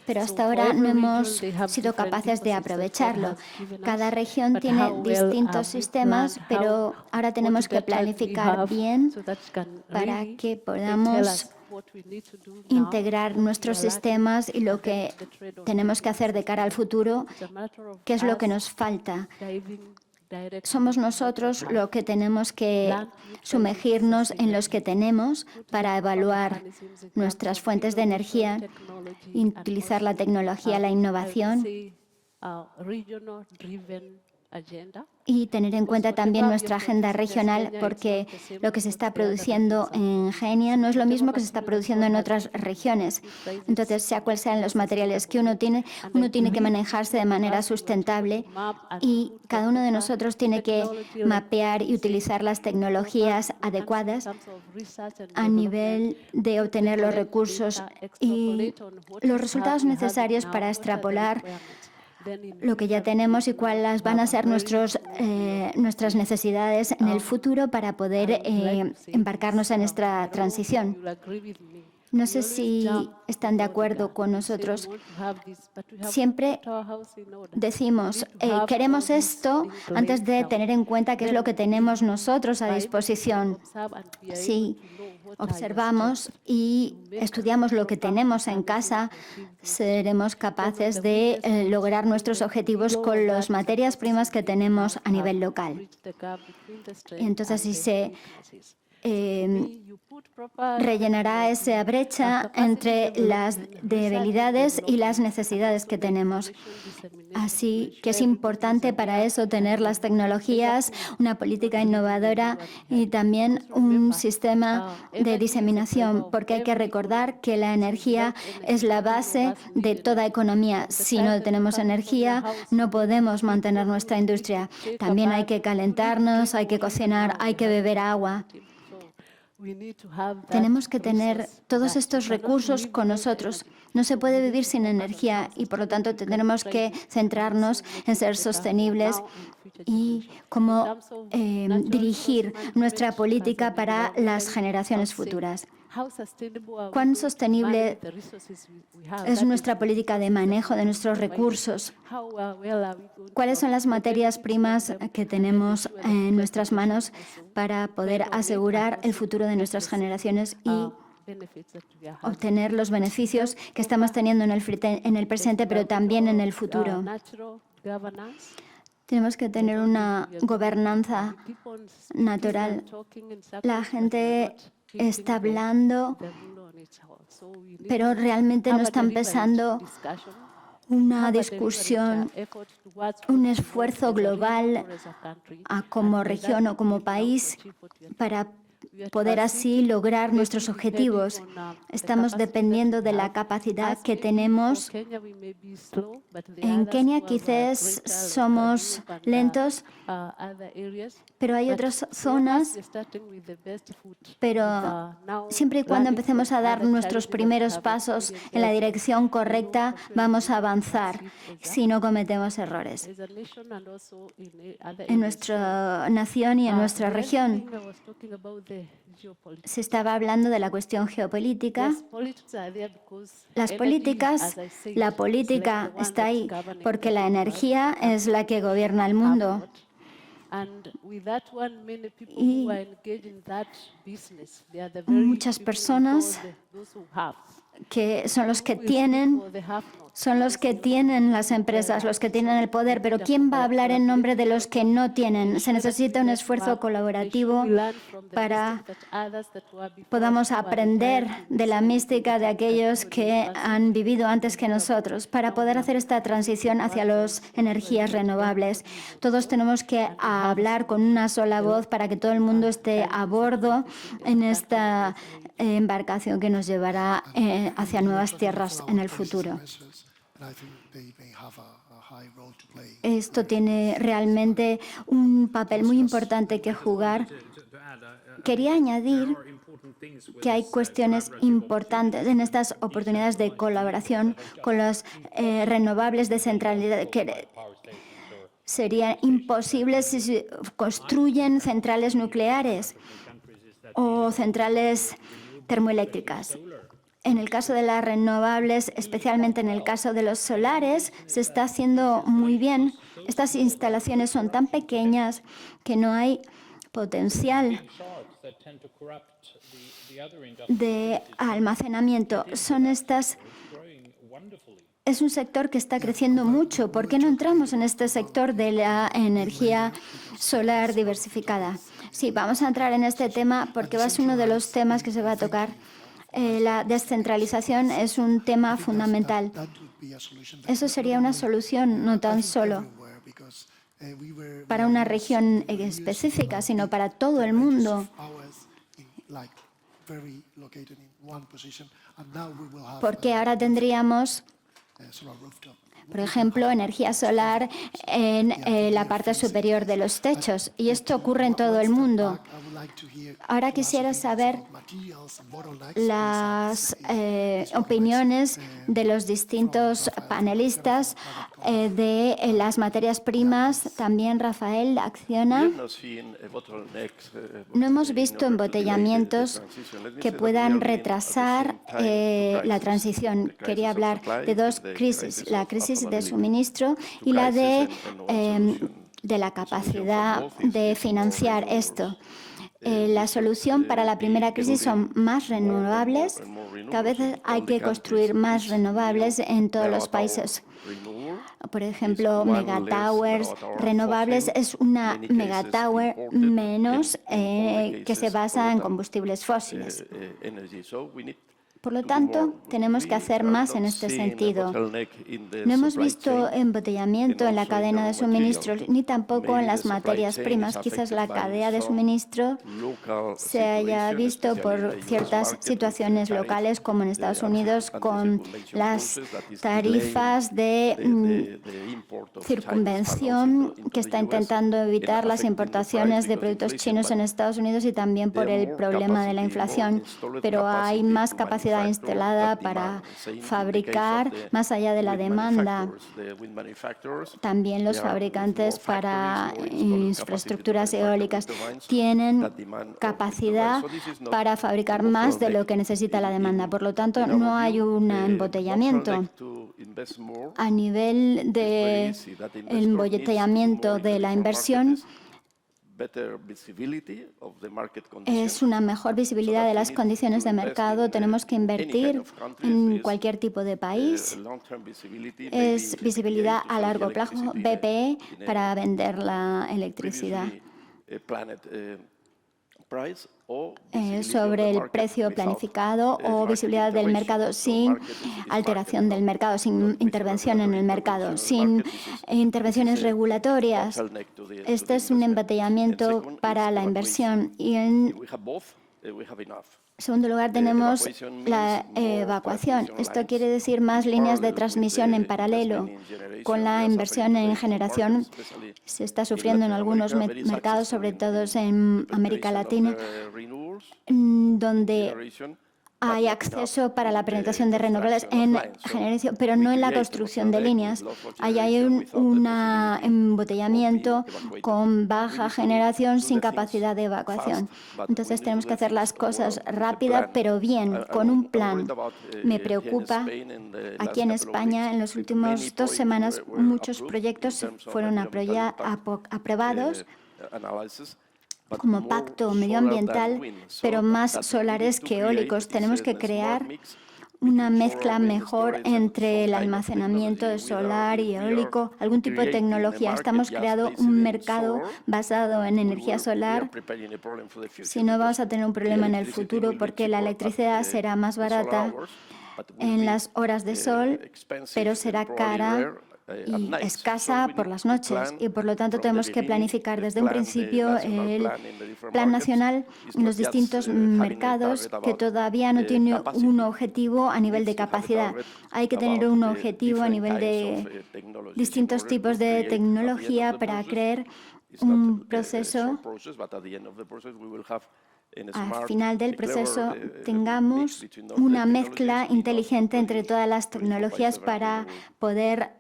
pero So hasta for ahora every no region, hemos they have sido different capaces de ecosystems God aprovecharlo. has given Cada us, región but tiene how well distintos have we sistemas, planned, pero ahora tenemos what que data do we planificar have bien so that can para really que tell podamos us what we need to do now, integrar what we nuestros are lacking, sistemas y lo and then que the trade-off. tenemos que hacer de cara al futuro, It's a matter of qué es lo que us nos falta. diving directly Somos into what we nosotros have. lo que tenemos que sumergirnos en los que tenemos para evaluar nuestras fuentes de energía y utilizar la tecnología, la innovación y tener en cuenta también nuestra agenda regional, porque lo que se está produciendo en Kenia no es lo mismo que se está produciendo en otras regiones. Entonces, sea cual sean los materiales que uno tiene que manejarse de manera sustentable y cada uno de nosotros tiene que mapear y utilizar las tecnologías adecuadas a nivel de obtener los recursos y los resultados necesarios para extrapolar lo que ya tenemos y cuáles van a ser nuestras necesidades en el futuro para poder embarcarnos en esta transición. No sé si están de acuerdo con nosotros. Siempre decimos, queremos esto antes de tener en cuenta qué es lo que tenemos nosotros a disposición. Si observamos y estudiamos lo que tenemos en casa, seremos capaces de lograr nuestros objetivos con las materias primas que tenemos a nivel local. Y entonces, si se rellenará esa brecha entre las debilidades y las necesidades que tenemos. Así que es importante para eso tener las tecnologías, una política innovadora y también un sistema de diseminación, porque hay que recordar que la energía es la base de toda economía. Si no tenemos energía, no podemos mantener nuestra industria. También hay que calentarnos, hay que cocinar, hay que beber agua. Tenemos que tener todos estos recursos con nosotros. No se puede vivir sin energía y, por lo tanto, tendremos que centrarnos en ser sostenibles y cómo dirigir nuestra política para las generaciones futuras. ¿Cuán sostenible es nuestra política de manejo de nuestros recursos? ¿Cuáles son las materias primas que tenemos en nuestras manos para poder asegurar el futuro de nuestras generaciones y obtener los beneficios que estamos teniendo en el presente, pero también en el futuro? Tenemos que tener una gobernanza natural. La gente está hablando, pero realmente no está empezando una discusión, un esfuerzo global como región o como país para poder así lograr nuestros objetivos. Estamos dependiendo de la capacidad que tenemos. En Kenia quizás somos lentos, pero hay otras zonas, pero siempre y cuando empecemos a dar nuestros primeros pasos en la dirección correcta, vamos a avanzar si no cometemos errores. En nuestra nación y en nuestra región. Se estaba hablando de la cuestión geopolítica. Las políticas, la política está ahí porque la energía es la que gobierna el mundo. Y muchas personas que son los que tienen las empresas, los que tienen el poder, pero ¿quién va a hablar en nombre de los que no tienen? Se necesita un esfuerzo colaborativo para podamos aprender de la mística de aquellos que han vivido antes que nosotros, para poder hacer esta transición hacia las energías renovables. Todos tenemos que hablar con una sola voz para que todo el mundo esté a bordo en esta embarcación que nos llevará hacia nuevas tierras en el futuro. Esto tiene realmente un papel muy importante que jugar. Quería añadir que hay cuestiones importantes en estas oportunidades de colaboración con los renovables descentralizados que serían imposibles si se construyen centrales nucleares o centrales termoeléctricas. En el caso de las renovables, especialmente en el caso de los solares, se está haciendo muy bien. Estas instalaciones son tan pequeñas que no hay potencial de almacenamiento. Es un sector que está creciendo mucho. ¿Por qué no entramos en este sector de la energía solar diversificada? Sí, vamos a entrar en este tema porque va a ser uno de los temas que se va a tocar. La descentralización es un tema fundamental. Eso sería una solución no tan solo para una región específica, sino para todo el mundo. Porque ahora tendríamos, por ejemplo, energía solar en la parte superior de los techos, y esto ocurre en todo el mundo. Ahora quisiera saber las opiniones de los distintos panelistas de las materias primas. También Rafael Acciona. No hemos visto embotellamientos que puedan retrasar la transición. Quería hablar de dos crisis, la crisis de suministro y la de la capacidad de financiar esto. La solución para la primera crisis son más renovables. Cada vez hay que construir más renovables en todos los países. Por ejemplo, megatowers renovables es una megatower menos que se basa en combustibles fósiles. Por lo tanto, tenemos que hacer más en este sentido. No hemos visto embotellamiento en la cadena de suministro ni tampoco en las materias primas. Quizás la cadena de suministro se haya visto por ciertas situaciones locales, como en Estados Unidos, con las tarifas de circunvención que está intentando evitar las importaciones de productos chinos en Estados Unidos, y también por el problema de la inflación. Pero hay más capacidad instalada para fabricar más allá de la demanda. También los fabricantes para infraestructuras eólicas tienen capacidad para fabricar más de lo que necesita la demanda. Por lo tanto, no hay un embotellamiento. A nivel del embotellamiento de la inversión, es una mejor visibilidad de las condiciones de mercado. Tenemos que invertir en cualquier tipo de país. Es visibilidad a largo plazo, BPE, para vender la electricidad. Sobre el precio planificado o visibilidad del mercado sin alteración del mercado, sin intervención en el mercado, sin intervenciones regulatorias. Este es un embotellamiento para la inversión. Y en segundo lugar, tenemos la evacuación. Esto quiere decir más líneas de transmisión en paralelo. Con la inversión en generación se está sufriendo en algunos mercados, sobre todo en América Latina, donde hay acceso para la penetración de renovables en generación, pero no en la construcción de líneas. Ahí hay un embotellamiento con baja generación sin capacidad de evacuación. Entonces tenemos que hacer las cosas rápida, pero bien, con un plan. Me preocupa, aquí en España, en las últimas 2 semanas, muchos proyectos fueron aprobados como pacto medioambiental, pero más solares que eólicos. Tenemos que crear una mezcla mejor entre el almacenamiento de solar y eólico, algún tipo de tecnología. Estamos creando un mercado basado en energía solar. Si no, vamos a tener un problema en el futuro porque la electricidad será más barata en las horas de sol, pero será cara y escasa por las noches, y por lo tanto tenemos que planificar desde un principio el plan nacional en los distintos mercados que todavía no tiene un objetivo a nivel de capacidad. Hay que tener un objetivo a nivel de distintos tipos de tecnología para crear un proceso. Al final del proceso tengamos una mezcla inteligente entre todas las tecnologías para poder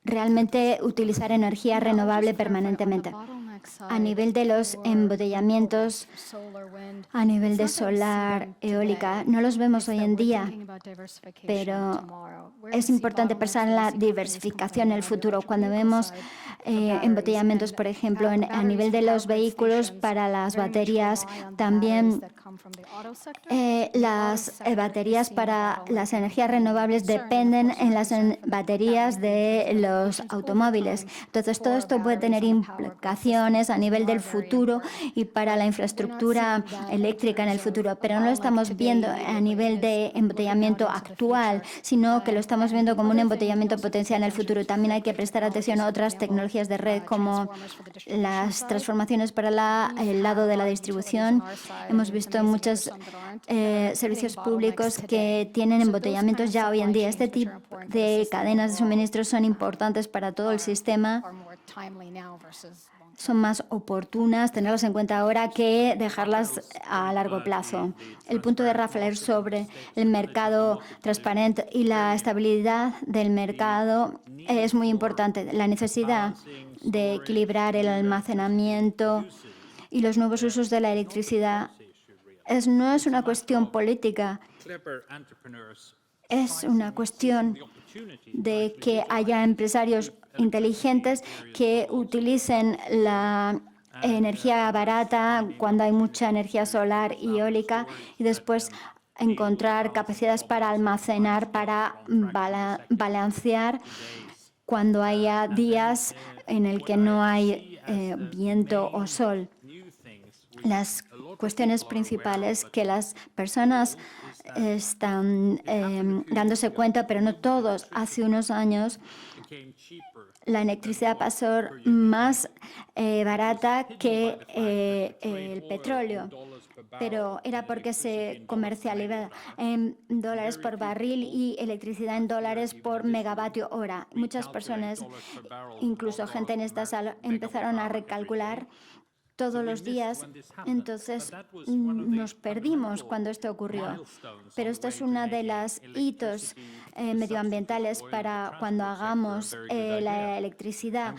realmente utilizar energía renovable permanentemente. A nivel de los embotellamientos, a nivel de solar, eólica, no los vemos hoy en día, pero es importante pensar en la diversificación en el futuro. Cuando vemos embotellamientos, por ejemplo, a nivel de los vehículos para las baterías, también las baterías para las energías renovables dependen en las baterías de los automóviles. Entonces, todo esto puede tener implicaciones a nivel del futuro y para la infraestructura eléctrica en el futuro, pero no lo estamos viendo a nivel de embotellamiento actual, sino que lo estamos viendo como un embotellamiento potencial en el futuro. También hay que prestar atención a otras tecnologías de red, como las transformaciones para el lado de la distribución. Hemos visto muchos servicios públicos que tienen embotellamientos ya hoy en día. Este tipo de cadenas de suministro son importantes para todo el sistema. Son más oportunas tenerlas en cuenta ahora que dejarlas a largo plazo. El punto de Rafael sobre el mercado transparente y la estabilidad del mercado es muy importante. La necesidad de equilibrar el almacenamiento y los nuevos usos de la electricidad no es una cuestión política, es una cuestión de que haya empresarios inteligentes que utilicen la energía barata cuando hay mucha energía solar y eólica y después encontrar capacidades para almacenar, para balancear cuando haya días en el que no hay viento o sol. Las cuestiones principales que las personas están dándose cuenta, pero no todos, hace unos años la electricidad pasó más barata que el petróleo, pero era porque se comercializaba en dólares por barril y electricidad en dólares por megavatio hora. Muchas personas, incluso gente en esta sala, empezaron a recalcular todos los días, entonces nos perdimos cuando esto ocurrió. Pero esto es una de las hitos medioambientales para cuando hagamos la electricidad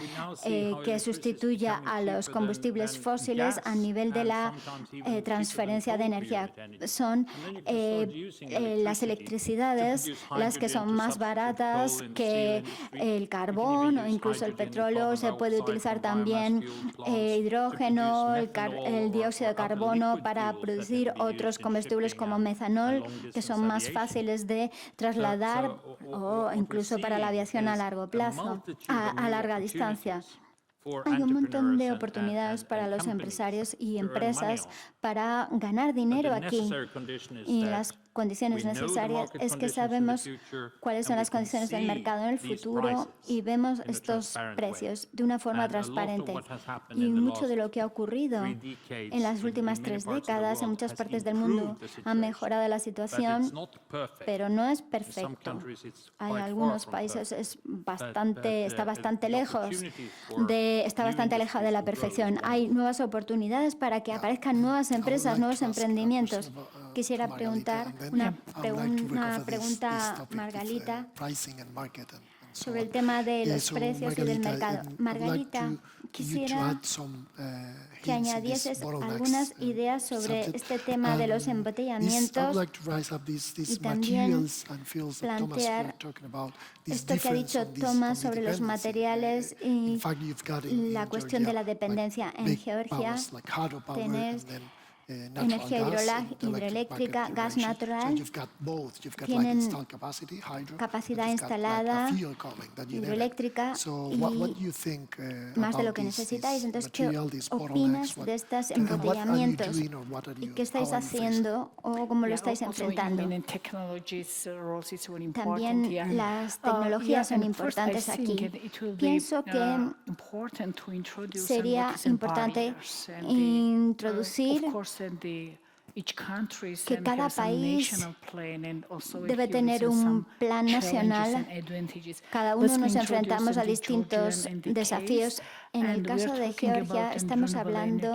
que sustituya a los combustibles fósiles a nivel de la transferencia de energía. Son las electricidades las que son más baratas que el carbón o incluso el petróleo. Se puede utilizar también hidrógeno, el dióxido de carbono para producir otros combustibles como metanol, que son más fáciles de trasladar o incluso para la aviación a largo plazo, a larga distancia. Hay un montón de oportunidades para los empresarios y empresas para ganar dinero aquí. Y las condiciones necesarias es que sabemos cuáles son las condiciones del mercado en el futuro y vemos estos precios de una forma transparente. Y mucho de lo que ha ocurrido en las últimas 3 décadas en muchas partes del mundo ha mejorado la situación, pero no es perfecto. Hay algunos países está bastante lejos está bastante alejado de la perfección. Hay nuevas oportunidades para que aparezcan nuevas empresas, nuevos emprendimientos. Quisiera preguntar una pregunta a Margarita sobre el tema de los precios y del mercado. Margarita, quisiera que añadieses algunas ideas sobre este tema de los embotellamientos y también plantear esto que ha dicho Thomas sobre los materiales y la cuestión de la dependencia. En Georgia tenéis energía hidroeléctrica, gas natural, tienen capacidad instalada hidroeléctrica y más de lo que necesitáis. Entonces, ¿qué opinas de estos embotellamientos? ¿Y qué estáis haciendo o cómo lo estáis enfrentando? También las tecnologías son importantes aquí. Pienso que sería importante introducir que cada país debe tener un plan nacional. Cada uno nos enfrentamos a distintos desafíos. En el caso de Georgia, estamos hablando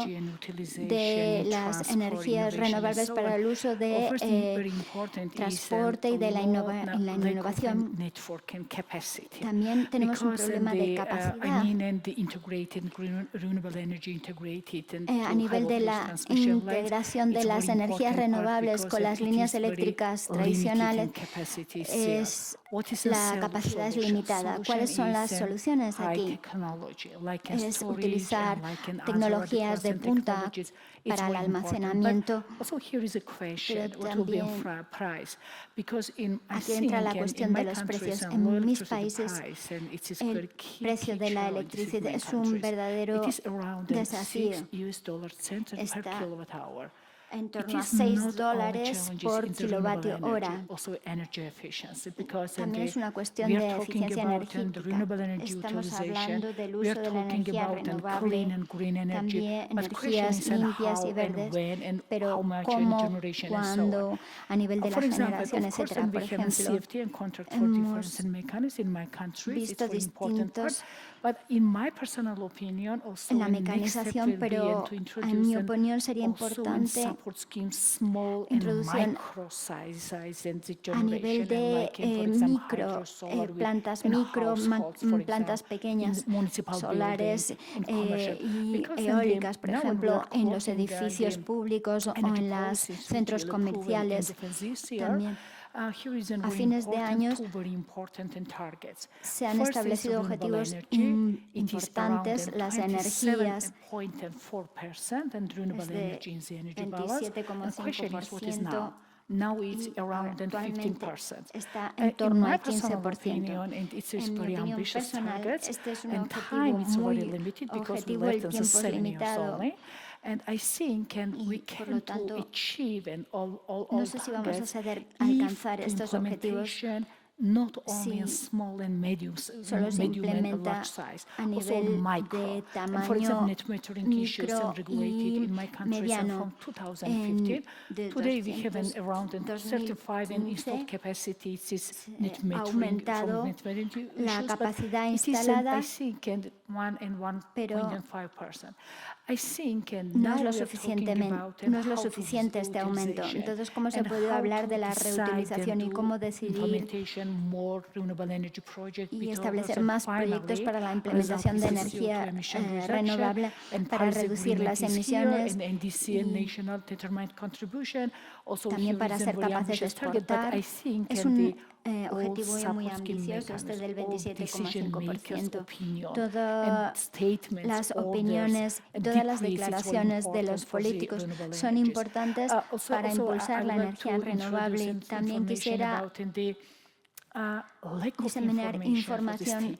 de las energías renovables para el uso de transporte y de la innovación. También tenemos un problema de capacidad. A nivel de la integración de las energías renovables con las líneas eléctricas tradicionales, la capacidad es limitada. ¿Cuáles son las soluciones aquí? Es utilizar tecnologías de punta para el almacenamiento, pero también aquí entra la cuestión de los precios. En mis países, el precio de la electricidad es un verdadero desafío. Está en torno a $6 por kilovatio hora. También es una cuestión de eficiencia energética. Estamos hablando del uso de la energía renovable, también energías limpias y verdes, pero cómo, cuándo, a nivel de la generación, etcétera. Por ejemplo, hemos visto distintos en la mecanización, pero en mi opinión sería importante introducir a nivel de plantas pequeñas, solares y eólicas, por ejemplo, en los edificios públicos o en los centros comerciales. También a fines de años se han establecido objetivos importantes. Las energías es de 27,5%. Actualmente está en torno al 15%. En mi opinión personal, este es un objetivo el tiempo es limitado. Y por lo tanto, no sé si vamos a alcanzar estos objetivos si solo se implementa a nivel de tamaño micro y mediano. De 2015 ha aumentado la capacidad instalada, pero no es lo suficiente este aumento. Entonces, ¿cómo se puede hablar de la reutilización y cómo decidir y establecer más proyectos para la implementación de energía renovable para reducir las emisiones y también para ser capaces de exportar? Es un objetivo muy ambicioso, este del 27,5%. Todas las opiniones, todas las declaraciones de los políticos son importantes para impulsar la energía renovable. También quisiera diseminar información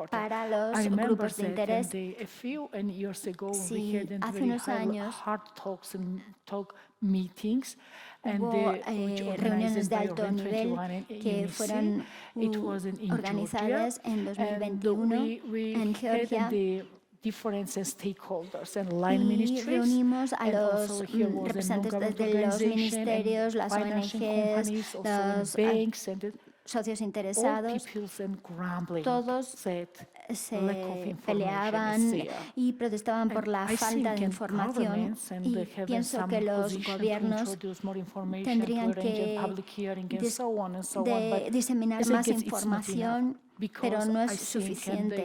para los grupos de interés. Sí, hace unos años hubo reuniones de alto nivel que fueron organizadas en 2021 en Georgia. Y reunimos a los representantes de los ministerios, las ONGs, los socios interesados. Todos lack of se information peleaban is there. y protestaban por la I falta de think información, governments and y having pienso some que los position to gobiernos introduce more information, tendrían to arrange que a public hearing and dis- so on and so on, de but diseminar as I más guess it's not enough, información, pero because no I es think suficiente.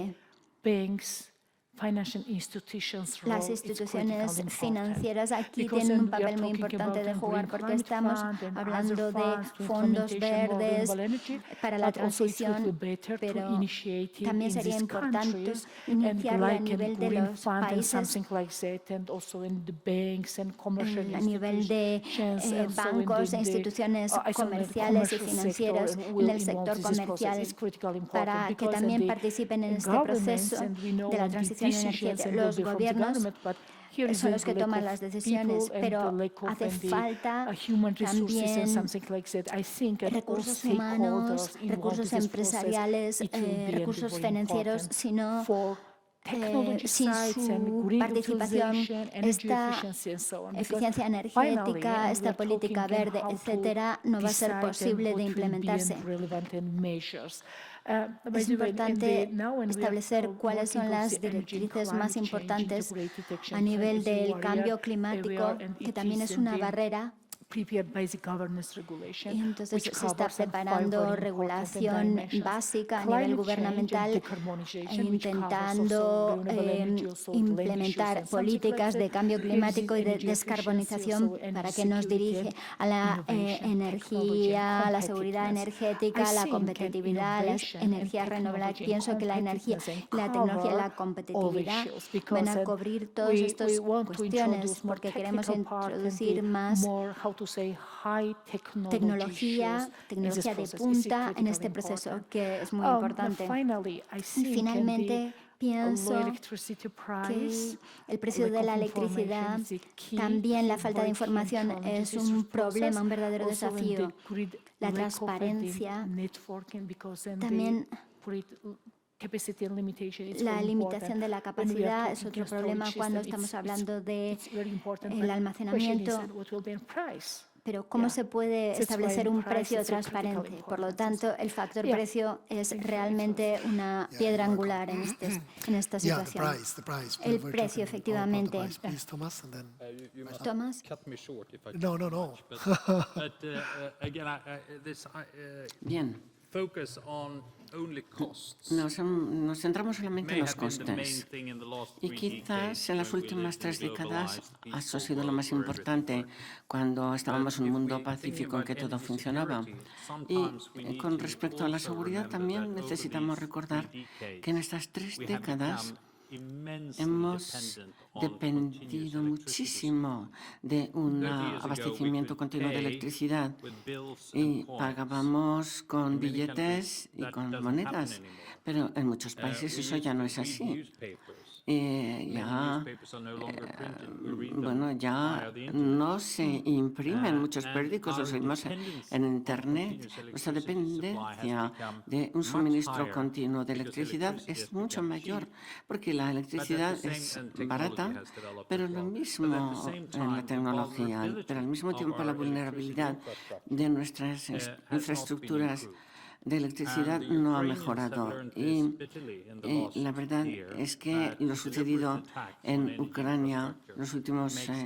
the banks, financial institutions Las role is instituciones critically financieras important. aquí Because tienen un then we are papel muy talking importante about de a jugar green porque climate estamos fund and hablando other de funds to fondos implementation more verdes renewable energy, para la but also it would be transición, better to pero initiate it también in sería these importante countries iniciarlo a and like a nivel de green los fund and países, something like that, and also in the banks and commercial a nivel de institutions, also in bancos e the instituciones I think the comerciales y commercial financieras sector en will el involve sector this process comercial is critically important para que because también the participen en este governments, proceso and we know de la the transición decisions energética. and will Los be from the gobiernos government, but here is son the los que lack toman of las decisiones, people and pero the lack of hace and the, falta human resources and también something like that. I think that all recursos stakeholders humanos, involved recursos in this process, empresariales, it will be and recursos very financieros, important sino for technology sin sites and su green participación, utilization, energy esta efficiency and so on. Because eficiencia finally, energética, and we esta are política talking verde, how to etcétera, no va a ser decide and posible what de will be implementarse. and relevant and measures. By Es the way, importante now when we are establecer cuáles son working on las the energy and directrices más climate change importantes integrated action a nivel plan is a del barrier cambio climático, area, and que it también is es in una the barrera, prepared by the governance regulation, y entonces which se está covers and five preparando very important regulación dimensions. básica a Climate nivel change and gubernamental, decarbonization, which covers intentando also renewable energy, also land issues implementar and something like políticas that. de cambio Here is climático y de energy efficiency, descarbonización also energy para que nos security dirige and a la innovation, energía, technology la and seguridad competitiveness. energética, I la think competitividad, las innovation and energías renovables. technology and Pienso que la energía, competitiveness la tecnología y la cover all competitividad issues, van because a cubrir todas we estas want to cuestiones introduce more porque queremos technical part and introducir the más more, how to say, high technology tecnología, issues in this tecnología de process. It's punta en critically este proceso, important. que es muy And importante. finally, I Y think finalmente, low pienso electricity que price, el precio de lack la of electricidad, information is a key, también la falta de very key información challenge es in this un process. problema, un verdadero Also in the desafío. grid La lack of the transparencia, networking, because then también the grid capacity and limitation is la very limitación de la important. When we are capacidad es talking otro storage problema system, cuando it's- estamos it's- hablando de it's very important, el but almacenamiento. question is what will be the price? Pero ¿cómo Yeah. se puede That's establecer why un price precio is a critical transparente? Por lo importance. tanto, el factor Yeah. precio es Thank you. realmente una piedra angular en esta Yeah, the situación. price. El We're precio, talking all about the efectivamente. price. Please, Thomas, and then... You must Thomas. cut me short if I No. but again, this Bien, focus on only costs nos centramos solamente may en los have been the main costes. thing in the last Y 3 quizás en las decades when we últimas lived in 3 décadas globalized, eso ha peaceful sido lo más world where everything importante worked. cuando estábamos en un If mundo we think pacífico en que about todo energy funcionaba. security, Y sometimes we need con to respecto a la also seguridad remember también that over necesitamos these recordar 3 decades, que en estas 3 we have décadas become immensely hemos dependent on dependido continuous electricity muchísimo de un 30 years ago, abastecimiento we could continuo de pay electricidad with bills y and coins. pagábamos con In many billetes countries, y that con doesn't monedas, happen anymore. pero en muchos We países eso used ya no to es read así. newspapers. Many Ya, newspapers are no longer printed. We read them bueno, ya via the internet. no se imprimen muchos And periódicos, los our leemos dependence en on Internet. continuous Nuestra electricity supply dependencia has become de un much suministro higher continuo de because electricidad electricity es has mucho become mayor, cheap. porque la But at electricidad the es same, and technology barata, has developed pero as lo well. But at mismo the same en time, la the tecnología, pero al mismo vulnerability tiempo of la our vulnerabilidad electricity de nuestras has not been infraestructuras improved. de electricidad And the no ha Ukrainians have mejorado. learned Y this bitterly in the last la verdad year, es que that lo deliberate sucedido attacks on en energy Ucrania infrastructure los últimos makes life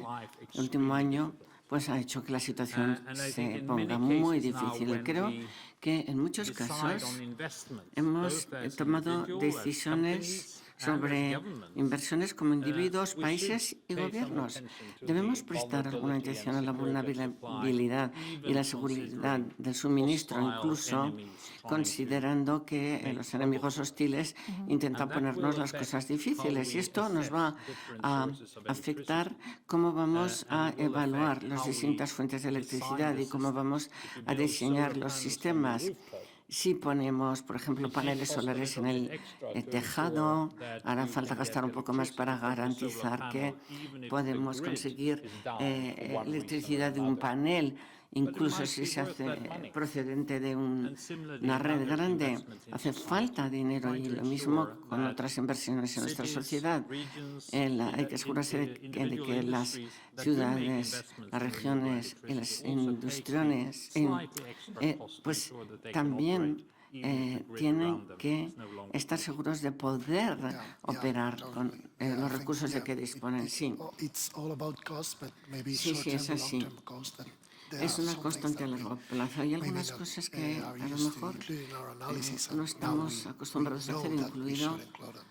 el último extremely año difficult. pues ha hecho que la situación And I think se in ponga many muy cases now difícil. when Creo we que en muchos decide casos on investments, hemos both as tomado individual, as decisiones companies, and as sobre governments, inversiones como individuos, we países should y pay some gobiernos. attention to Debemos the prestar alguna vulnerability atención a and la security of vulnerabilidad supply, y la even seguridad considering del suministro, hostile incluso enemies trying to considerando que make los enemigos trouble. hostiles intentan And that ponernos will las affect cosas how difíciles. Y we esto nos assess va different a sources of afectar electricity. cómo vamos a And it will evaluar affect las how we distintas fuentes de design electricidad the y cómo system. vamos If we a build diseñar solar los panels on the sistemas. rooftop, Si ponemos, por ejemplo, it may paneles cost a solares en little el bit extra to tejado, ensure that hará you falta can gastar get un poco más para electricity from the solar garantizar que panel, even if the podemos grid conseguir is down for one reason or electricidad de un another. panel, incluso might si be se worth hace that money. procedente de And similarly, una red other grande. investments in Hace society, falta dinero trying y to lo mismo ensure con that otras inversiones en nuestra cities, sociedad. regions, Hay que asegurarse de que individual las industries that do make ciudades, investments las in renewable regiones y las electricity also take the industrias slightly extra cost to pues ensure that they can también operate tienen que estar seguros de poder operar con los recursos de que disponen. Sí, It's all about cost, but maybe sí, short-term es and así. long-term cost. And there Es are una some things constante a that largo plazo. Hay maybe algunas that, cosas que are a lo used to mejor include in our analysis, no and now estamos we acostumbrados a know hacer, that we incluido should include them.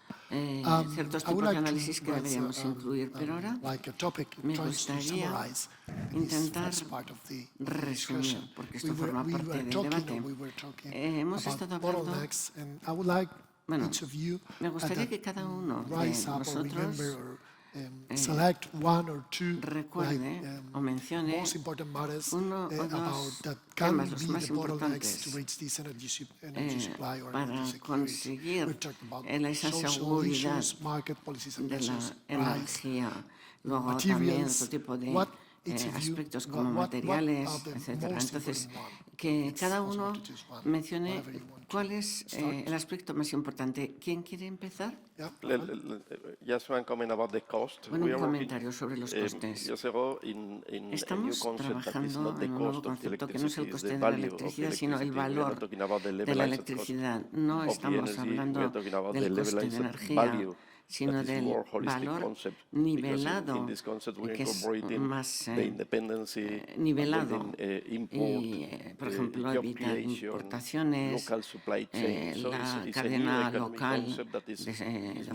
ciertos I would tipos de like to análisis que raise, deberíamos incluir, pero ahora like a topic me trying to gustaría summarize this intentar first part of the resumir, discussion. porque esto forma parte del debate. We were talking Hemos about estado hablando, bottlenecks, and I would like bueno, each of you me gustaría that que cada uno de rise up or nosotros remember or select one or two recuerde o mencione most important matters uno o about dos that can temas, los be más the bottlenecks to importantes reach this energy supply or para energy security. conseguir We've talked about esa social seguridad issues, market policies and de la measures, price, energía, luego también materials. otro tipo de What each of you- aspectos como what materiales, are the etcétera. most Entonces, important one? que It's cada also uno to choose one, mencione whatever you want to cuál es start. el aspecto más importante. ¿Quién quiere empezar? Yeah, Just one comment about the cost. Bueno, We un are working, comentario sobre los costes. years ago in a new Estamos concept that is trabajando not the en un nuevo cost of the concepto que no es el electricity, it's coste the de la value of the electricidad, sino el electricity. We are valor not talking about the de la levelized cost electricidad. No of the estamos energy, we are hablando talking about the del coste de levelized energía, value, sino that is del more holistic valor concept, because nivelado, in this concept we're que es incorporating más the independency, nivelado import, y, por ejemplo, job evitar creation, importaciones, local supply chain. So la it's a new cadena economic local concept that is de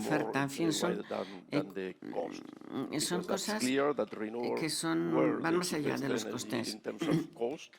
more oferta, en fin, son, wider than the cost. son Because that's cosas clear that renewable que son, were van the más allá de los cheapest energy costes. in terms of cost.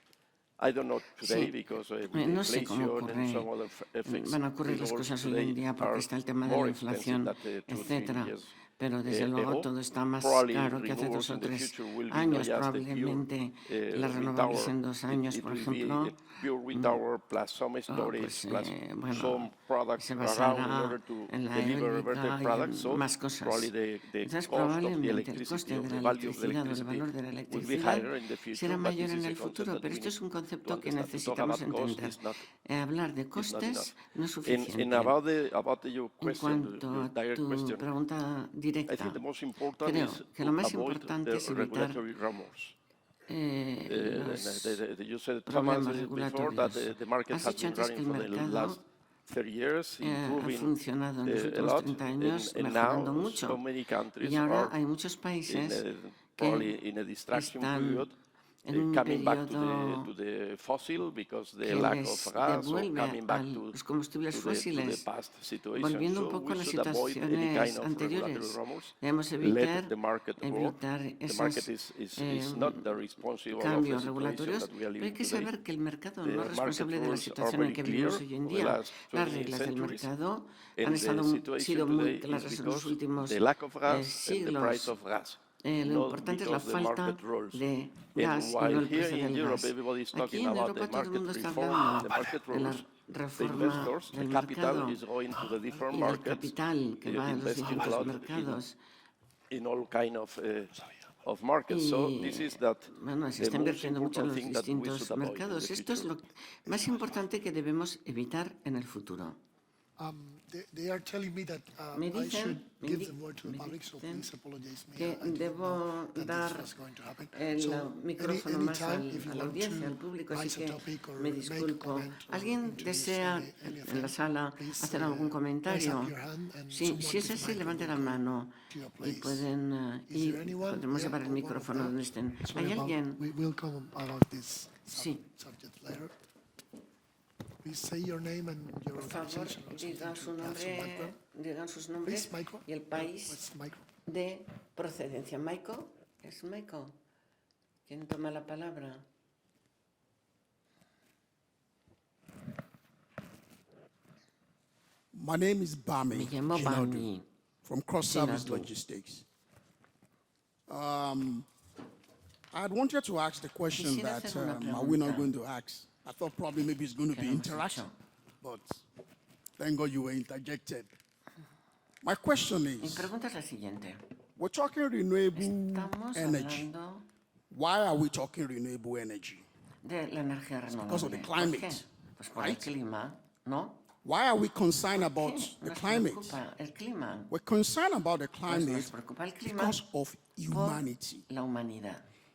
I don't know today Sí. because No sé cómo inflation and some other effects, van a ocurrir las renewables cosas hoy en today día porque are está el tema de la more expensive inflación, than 2 or 3 etcétera. years Pero desde luego ago. todo está más Probably caro que hace 2 renewables o in the 3 future will be años. not just the Probablemente pure, las wind renovables tower. en 2 años, It por will be ejemplo, a pure wind tower plus some storage pues, plus bueno, some products se around in basará order to en la deliver eólica better y products. So en más cosas. probably the Entonces, cost of the probablemente el electricity, coste of de the la value of the electricidad o el electricity valor de la will be electricidad higher in the future, será but mayor this en is a el concept futuro, that pero we esto es un need to concepto que understand. To talk necesitamos about cost entender. is not Hablar de is not costes enough. no es suficiente. And about your En question, cuanto your a direct tu question, pregunta I directa, think the most important creo is que lo más to avoid importante the es evitar regulatory rumors. los You said, Thomas, problemas before that regulatorios. the market Has has dicho been antes que running el for the mercado last 30 years, ha improving funcionado en los a últimos lot, 30 años, and mejorando now mucho. so many countries Y ahora are hay muchos países probably que in a distraction están period, en un coming back periodo to the fossil because the que lack les of gas, or devuelve coming a back to los combustibles to the fósiles, past situation. volviendo un So poco we a las should avoid any situaciones kind of regulatory anteriores. rumors. Debemos Let evitar, the market work. The market esos is not the responsible of the cambios situation regulatorios, that we are pero hay living que today. saber que el mercado The no es responsable de la market situación rules en que are very vivimos clear hoy en for the día. last Las 20 reglas del centuries, mercado and han the situation sido muy today is claras en los because últimos the lack of gas and the siglos. price of gas. Lo not importante es la because the falta market rules. de And gas y no while el here precio in del Europe gas. everybody is Aquí talking en about Europa the todo el market mundo está reform, hablando the market de la rules, the reforma investors, the del capital mercado is going to the different y del markets, capital que va a los investing a diferentes lot mercados. in all kind of markets. So this is that Bueno, se the está most invirtiendo mucho en important los thing that we distintos should avoid in mercados. the Esto es future. lo más importante que debemos evitar en el futuro. They are telling me that Me I dicen, should me give di- the word to the me public, so dicen please apologize me. que I didn't debo know that dar this was going to happen. el So micrófono más anytime, if you a la want audiencia, to al público, así raise a que topic or me make a disculpo. comment or ¿Alguien introduce desea any of en la them, sala please, hacer algún raise comentario? up your hand and Sí, someone si es with a así, mic levante will la come mano to your y place. pueden Is ir. there anyone? Podemos Yeah, llevar el one of micrófono them. donde estén. Sorry ¿Hay about- alguien? We will come about this Sí. subject later. Please say your name and your Por favor, organization or something digan su to have some nombre, background. digan sus nombres Please, Michael. y el país What's the micro? de procedencia. Michael, ¿es Michael? ¿Quién toma la palabra? My name is Me Bami llamo Chinadu Bami. from Cross Service Chinadu. Logistics. I had wanted to ask the question Quisiera that hacer una we're not pregunta. going to ask. I thought probably maybe it's going to Que be no hemos interaction, hecho. but thank God you were interjected. My question Mi is, pregunta es la siguiente. we're talking renewable Estamos energy. hablando Why are we talking renewable energy? de la energía renovable. because of the ¿Por climate, qué? Pues por el right? clima, ¿no? Why are we concerned about ¿Qué the nos climate? preocupa el clima? We're concerned about the Pues nos climate preocupa el clima because of por humanity. la humanidad.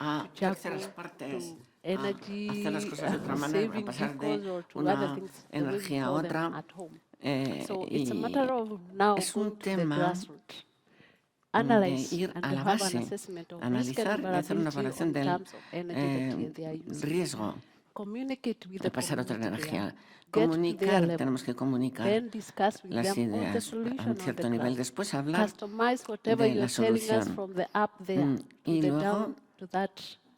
a to terceras juggle, partes to energy hacer las cosas de otra manera, saving pasar vehicles de or to other una things the way we energía a call them otra. at home. eh, So it's a y matter of now es going un to the tema grassroots, de analyze ir and a to la have an base, assessment of risk and analizar y hacer una vulnerability evaluación on del terms of energy that they are using. riesgo Communicate with de the pasar a otra community there. energía. Get to their Comunicar, level. tenemos que comunicar Then discuss with las them on the ideas a solution un on cierto the nivel. ground. Después hablar Customize whatever de la you're telling us solución. from the up there Y to the luego down to that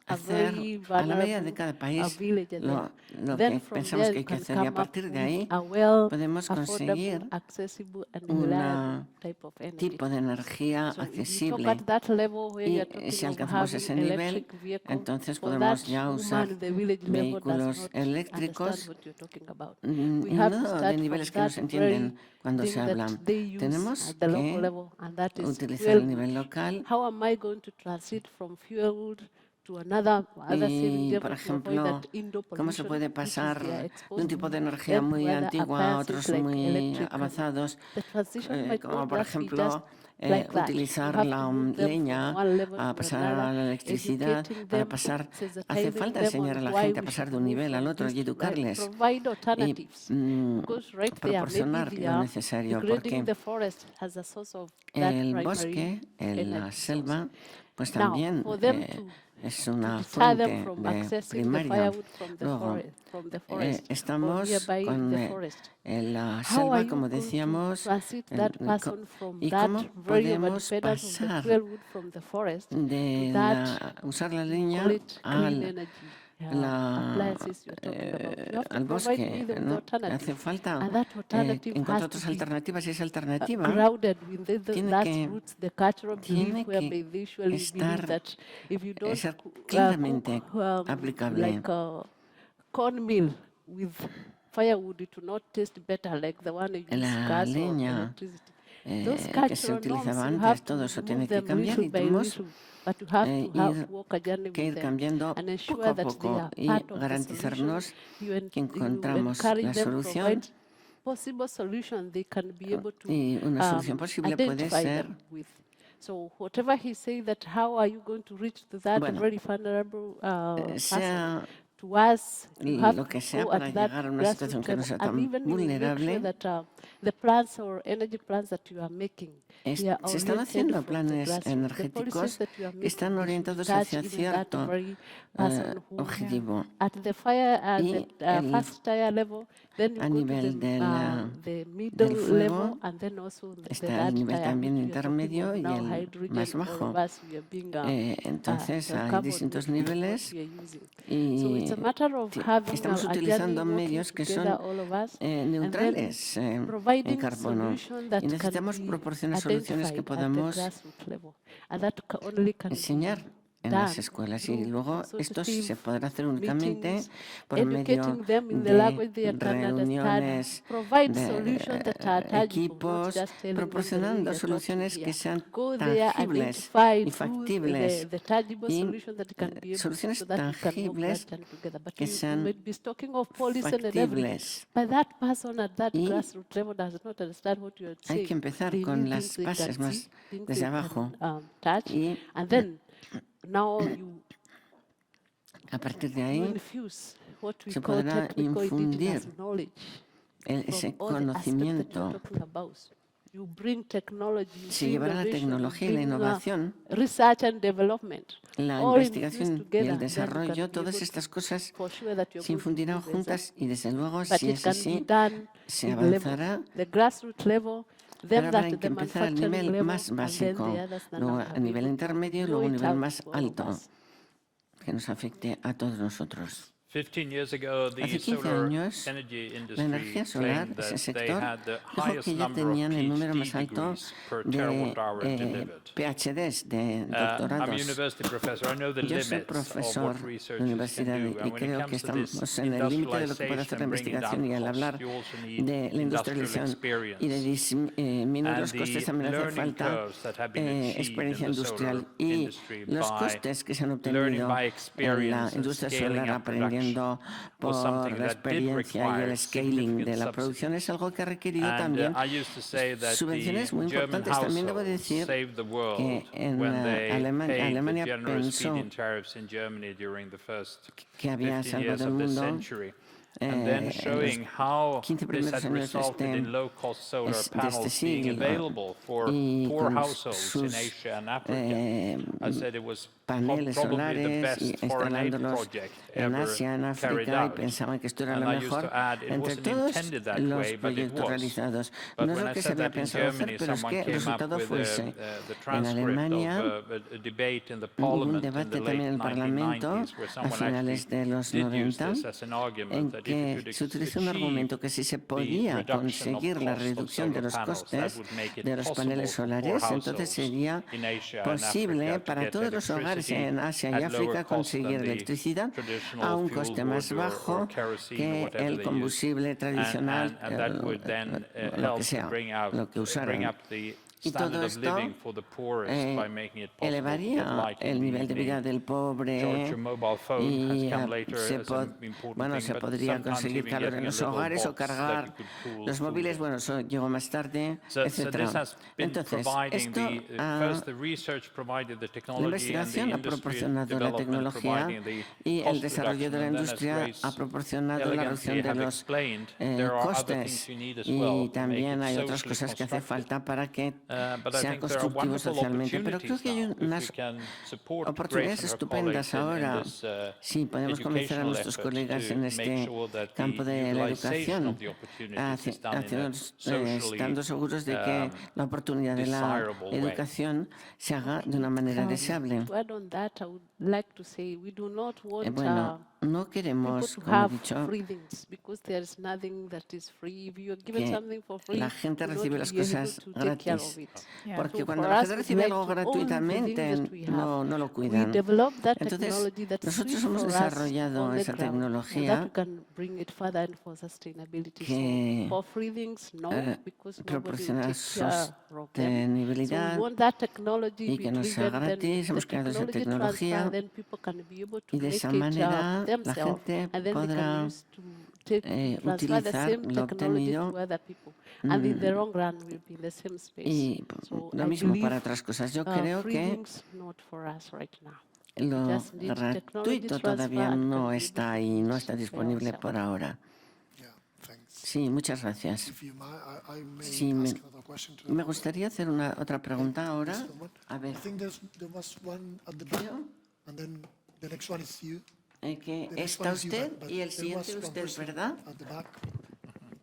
a hacer very a la medida de vulnerable cada país village lo there. que Then from pensamos there que hay you que can hacer y a come up partir de with ahí a well, podemos affordable, conseguir accessible and un reliable type of energy. tipo de energía So if you talk accesible. at that level where Y you're talking si of alcanzamos having ese nivel, electric vehicles, entonces for podemos that ya usar woman in the village level does vehículos not eléctricos understand what you're talking about. y We have to no de start niveles from que no that se entienden very cuando thing se that hablan. they use Tenemos at the local que level, and that is utilizar el fuel nivel wood. local How am I going to transit from fuel wood to other saving y, level por to avoid ejemplo, that indoor cómo se pollution puede which is pasar they are de un exposed tipo de to, energía then muy to other antigua a appliances otros like muy electric. avanzados, The transition might como not por just be ejemplo just like that. You utilizar have la to move them from leña one level a to pasar a la another, electricidad, educating para them, pasar. Hace sensitizing falta them enseñar a on la why gente a we pasar should de un move nivel al from otro this y to that. educarles Provide y alternatives. Because right there, maybe proporcionar they lo are necesario, degrading porque the forest as a source of that el primary bosque, la energy source. selva, pues Now, también for them es to una deter them fuente from de accessing the primaria. firewood Luego, from the forest or estamos nearby con the forest. la How are selva, you como going to decíamos, transit that person from y that cómo very podemos overdependence of the pasar fuel wood from the forest de to that, usar la call leña it clean al energy appliances you're talking about. You have to al provide bosque, with the ¿no? alternative. Hace falta And that alternative encontrar has otras to be alternativas y esa alternativa grounded within tiene that que- roots, the cultural tiene belief where que they usually believe estar- that if you don't ser cook claramente aplicable. like cornmeal with firewood, it will not taste better like the one you use La gas or leña, electricity. Those que se cultural utilizaba norms, you antes, have todo to eso remove tiene que them cambiar little y by tenemos little, but you have to walk a journey que with ir them cambiando and poco ensure a that they poco are y part of the garantizarnos solution. que You encontramos encourage la them, solución provide possible solution they can be able to y una solución posible puede identify ser them with. So whatever he say that how are you going to reach to that Bueno, very vulnerable person, sea to us, you have lo que to sea go para at that llegar a una grassroots situación que no level, sea and tan even you make sure vulnerable. that the plants or energy plants that you are making, they are Se están oriented haciendo from the planes grassroots. The energéticos policies that you are que están making, they should orientados touch hacia even that cierto very person who objetivo. at the fire at Y the first tier level, then you a go to nivel the middle del fuego, level, and then also the está third el nivel tier, también which we are talking intermedio of y now, el hydrogen, más all bajo. of us, we are being Entonces hay carbon distintos with what niveles we are using. y So it's a matter of having estamos a journey utilizando working medios que together, son all of us, neutrales and then en providing carbono solution that y necesitamos can be proporcionar soluciones que identified at the podamos grassroots level, and that only can enseñar be en las done escuelas y through luego esto se consultative podrá hacer únicamente meetings, por medio educating them in the de language they can understand, reuniones, provide de solutions that are tangible, not equipos, just telling them the way proporcionando you're talking soluciones here. que sean Go there, tangibles identify y through factibles the tangible y solution that can be able soluciones so that we can work tangibles that together. But que you sean may be talking of policy and everything, factibles. but that person at that Y grassroots level does not understand what you're saying. Hay que empezar They con need las things they bases can más see, things desde they can, abajo touch, y and then now you a partir de you ahí infuse what we se call podrá technical indigenous infundir knowledge ese from all the aspects that conocimiento. you're talking about. You bring technology, you Se bring llevará la innovation, tecnología y you la bring, innovación, research and development, la all investigación infused y together, el then you can desarrollo, be todas able estas to- cosas for sure that you're se going to infundirán do the result. juntas y desde luego, But si it es can be así, done se with levels. avanzará. The grassroots level, then Pero habrá that que the empezar al manufacturing nivel level, más and then básico, the others that luego are a nivel able to intermedio y grow luego a it nivel out más for all of alto, us. que nos afecte a todos nosotros. 15 years ago, the Hace 15 solar años, energy la industry energía solar, claimed ese that they sector, had the dijo highest que ya number of tenían el número más PhD alto degrees per de terawatt hour delivered. PhDs, de I'm a doctorados. university professor. I know the Yo soy limits of profesor what de researchers universidad can do. y And when it creo que comes to this estamos en el límite de lo que puede hacer la industrialization and bringing investigación y al down hablar costs, you also need de la industrial industrialización y de experience. disminuir And los costes the también hace learning falta curves that have been achieved experiencia in the industrial solar y industry los by costes que se han learning obtenido by en la experience and industria scaling solar up aprendiendo haciendo por something la that did experiencia y el require scaling de significant la producción es algo que ha requerido And también I used to say that the subvenciones muy German importantes. También debo households decir saved the world que en when they paid Alemania the generous pensó feed-in tariffs in Germany during the first que había 15 salvado years el of this mundo century. And then en los showing how 15 this primeros had años resulted in low-cost solar de este panels being siglo available for y poor con households in sus Asia and Africa. I said it was paneles probably the solares y best foreign aid instalándolos project en ever Asia, en carried África, y out. pensaban que esto era And lo I used mejor to add, it entre wasn't todos intended that los way, but it proyectos was. realizados. But No es when lo I que se said había that in pensado hacer, Germany, pero es someone que el came up resultado with fue ese. the En transcript Alemania of a debate in the hubo un parliament in debate the también en late el Parlamento 1990s where a someone finales actually de los did use 90 this as an argument en that if you que could se utilizó un achieve argumento que si se the podía reduction of conseguir la cost of reducción de solar los panels, that costes would make it de los possible paneles for poor solares, entonces households sería in Asia and posible Africa to para get todos los hogares electricity en Asia y at lower África cost conseguir than the electricidad a traditional un fuel coste más wood or bajo kerosene or que whatever el they use. combustible tradicional, And that would then lo help que to sea, bring lo que up usaran. the Y standard todo of esto living for the poorest by making it possible to get elevaría light in el the nivel de vida evening. del pobre Your mobile phone has y come later se, as an important bueno, thing, se but podría sometimes conseguir even calor getting en a los little hogares o box that cargar you could cool los food móviles. in. Bueno, eso llegó más tarde, So this etcétera. has been Entonces, providing esto first the research provided the la technology and the investigación ha industry proporcionado la development tecnología providing the y el cost desarrollo de la reduction, and then as industria Grace ha proporcionado la reducción elegantly de have los explained, there are other things costes you need as y well to make también it hay otras socially cosas que hace constructive. falta para que But I sea think there are constructivo wonderful socialmente. Pero creo opportunities que hay now if we unas can support Grace oportunidades and her estupendas colleagues in ahora. this Sí, podemos convencer a educational nuestros effort colegas to en make este sure that the campo de la utilization educación, of the opportunities is done in a estando socially seguros de que la oportunidad de la desirable way. educación se haga de una manera deseable. To add on that, I would like to say we do not want Bueno, no people queremos, to como he have dicho, free things because there is nothing that is free. If you are given que something for free, la gente you're not recibe las be able cosas to take care gratis. of it. Yeah. Porque So cuando for la us, gente we'd recibe like algo to own the gratuitamente, things that we have. no lo We cuidan. developed that Entonces, technology that's nosotros free hemos for us desarrollado on the esa ground, and tecnología that we can bring it further and for sustainability. que So for free things, no, because nobody will proporciona take care of them. So sostenibilidad we want that technology y be que nos sea driven, then gratis. the Hemos creado esa technology tecnología transfer, then people can be able to y de make esa it manera la themselves, gente and then they podrá can use to take, transfer the utilizar same lo technology obtenido to other people. And in the long run, we'll be in the same space. y So lo I mismo believe para otras cosas. Yo creo free que things not for us right now. lo just need technology gratuito transfer todavía and no can be está able to ahí, no use está by disponible ourselves. por ahora. Yeah, thanks. Sí, muchas gracias. If you might, I may Sí, ask another question to me gustaría hacer otra pregunta ahora. someone. A ver, I think there was one at the back, and then the next one is you. que The next está one is you, usted but y el there siguiente was one usted, person ¿verdad? At the back,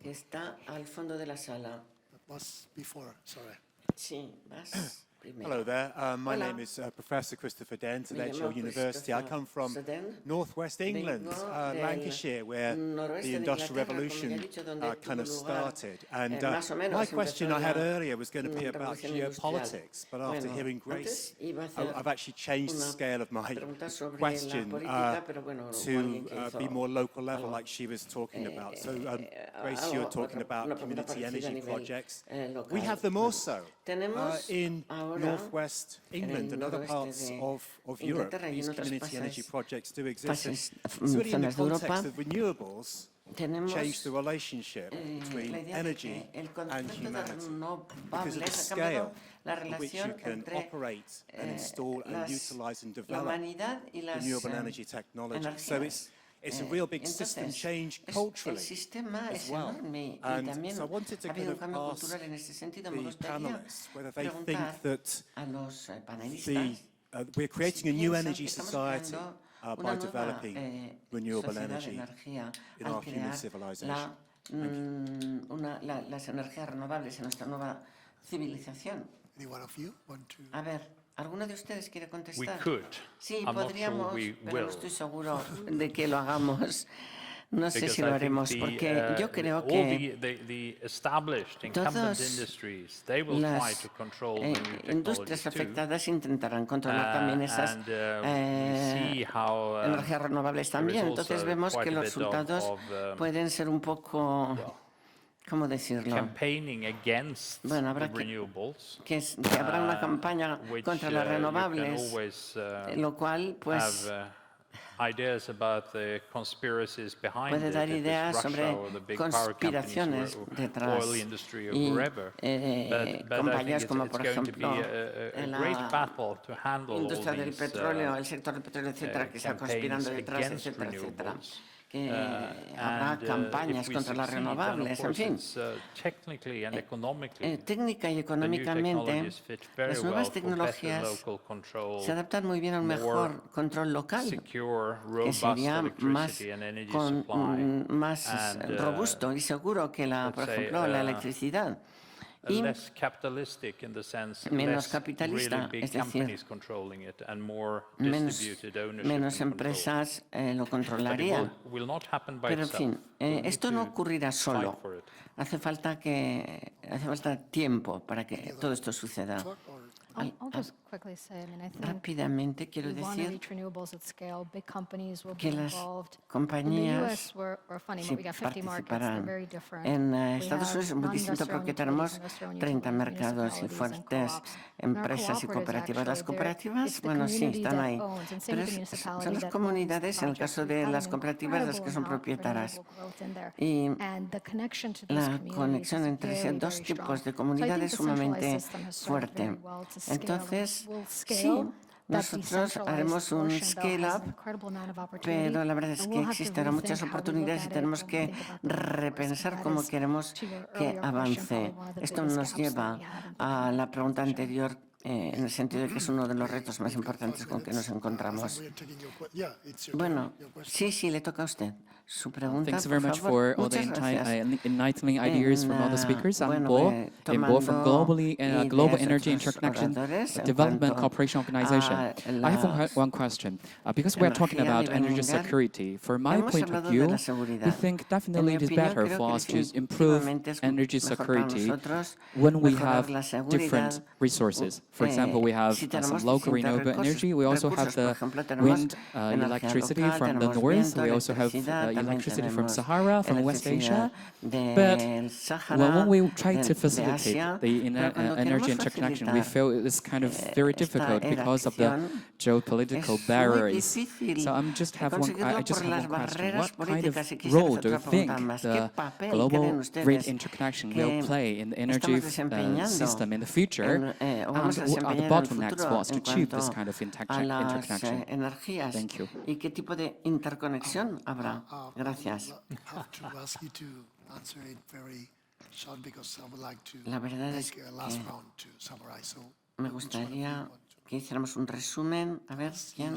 Que está al fondo de la sala. that was before, sorry. Sí, vas primero. Hello there. My Hola. name is Professor Christopher Dent at Me Edgehill llamo University. I Christopher come from Dent. northwest England, Vengo del Lancashire, where noroeste the de Industrial Inglaterra, como ya he Revolution dicho, donde kind of tuvo lugar, started. And más o menos my empezó question I had la earlier was going to be about revolución industrial. geopolitics, but after Bueno, hearing antes Grace, iba a hacer I've actually changed the una scale of my pregunta sobre question la política, pero bueno, hubo to alguien que hizo be more local level, algo, like she was talking about. So, Grace, algo, you're talking una about pregunta community parecida a energy nivel, projects. local. We have them also Tenemos in ahora northwest England and other noroeste parts de of Europe. Inglaterra y en These otras community energy partes- projects do exist. And países, it's really in the zonas de Europa, context of renewables tenemos change the relationship between la idea de energy que el and concepto de humanity because of renovables the ha scale cambiado la at which you relación can entre operate and install and utilize and la develop humanidad y las renewable energy technology. So energías. it's a real big system Entonces, change el culturally sistema as es well. enorme y And también so I wanted to ha habido un kind of cambio ask cultural en ese sentido. Me the gustaría panelists whether they think preguntar that a los the, panelistas we're creating a new piensan energy que estamos society creando by una nueva developing renewable sociedad de energy energía in al our human crear civilization. las energías renovables en nuestra nueva civilización. Any one of you want to? A ver, ¿alguno de ustedes quiere We contestar? could. Sí, I'm not sure podríamos, we pero will. no estoy seguro de que lo hagamos. No sé Because si I lo think haremos, the, porque yo creo all que the established incumbent todas industries, they will try las to control the new industrias technologies too. afectadas intentarán controlar también esas And we see how energías renovables también. also Entonces vemos quite que a los bit resultados of, pueden ser un poco, ¿cómo decirlo? campaigning against Bueno, habrá the que- renewables, Que habrá una campaña which contra las you can renovables, always lo cual pues have ideas about the conspiracies behind puede it, dar if it's ideas Russia sobre or the big power companies conspiraciones or detrás oil industry or y whoever. But I think compañías como it's por going to be ejemplo a en great la battle to handle all industria del these petróleo, el sector del petróleo, etcétera, que está conspirando campaigns detrás, against etcétera, etcétera. renewables. Que habrá And campañas if we contra las succeed, then of renovables, en course fin. it's technically and economically Técnica y the new económicamente, technologies fit very las well nuevas for better tecnologías local control, se adaptan muy bien a un mejor control local, secure, que robust sería más, electricity and energy supply. más And, robusto y seguro que, let's por say, ejemplo, la electricidad. Y less capitalistic in the sense, menos less capitalista, really big es decir, companies controlling it and more menos, distributed ownership menos and control. empresas lo But it controlarían. will not happen by Pero, en itself. fin, We'll need esto no to ocurrirá fight solo. for it. Hace falta tiempo para que todo esto suceda. I'll just quickly say, I mean, I think Rápidamente quiero we want to decir reach renewables at scale. Big companies will be que las involved. In the compañías U.S., we're funny, sí but we got 50 markets. They're participarán. very different. En We Estados have Unidos es muy distinto non-investor-owned porque utilities, tenemos investor-owned 30 utilities, mercados y municipalities, and fuertes co-ops. And our empresas y cooperatives, cooperativas. Las actually, it's cooperativas, the bueno, sí, community están that ahí. owns, and same Pero with the son municipality las that comunidades, owns en el projects. caso We've de had las an cooperativas, las que son incredible amount of propietarias. renewable growth in there. Y And the connection to these la communities conexión is entre very, dos very tipos de strong. So I think comunidades the es centralized sumamente system has served very fuerte. well to scale. Entonces, We'll sí, scale. That nosotros haremos un decentralized portion, though, has scale-up, an incredible amount of opportunity, pero la verdad es and que we'll have to existirán muchas rethink how we look oportunidades y at it tenemos when we que think about the workforce, 'cause repensar that cómo is, queremos to your que earlier question, avance. probably one of the Esto biggest nos gaps that lleva we have in a la pregunta infrastructure. anterior, en el sentido de que es uno de los retos más importantes con que nos encontramos. Bueno, sí, le toca a usted. Su pregunta, Thanks por very much favor. for all the Muchas gracias. enlightening ideas from all the speakers. I'm Bo, from Global Energy Interconnection Development Cooperation Organization. I have one question. Because we are talking about energy security, from my point of view, we think definitely it is better for us to improve energy security when we have different resources. For example, we have some local renewable energy. We also have the wind electricity from the north. We also have electricity from Sahara, from West Asia. But when we try to facilitate the energy interconnection, we feel it's kind of very difficult because of the geopolitical barriers. So I just have one question. What kind of role do you think the global grid interconnection will play in the energy system in the future? And what are the bottlenecks for us to achieve this kind of interconnection? Thank you. ¿Y qué tipo de interconexión habrá? Gracias. La verdad es que me gustaría que hiciéramos un resumen. A ver, ¿quién?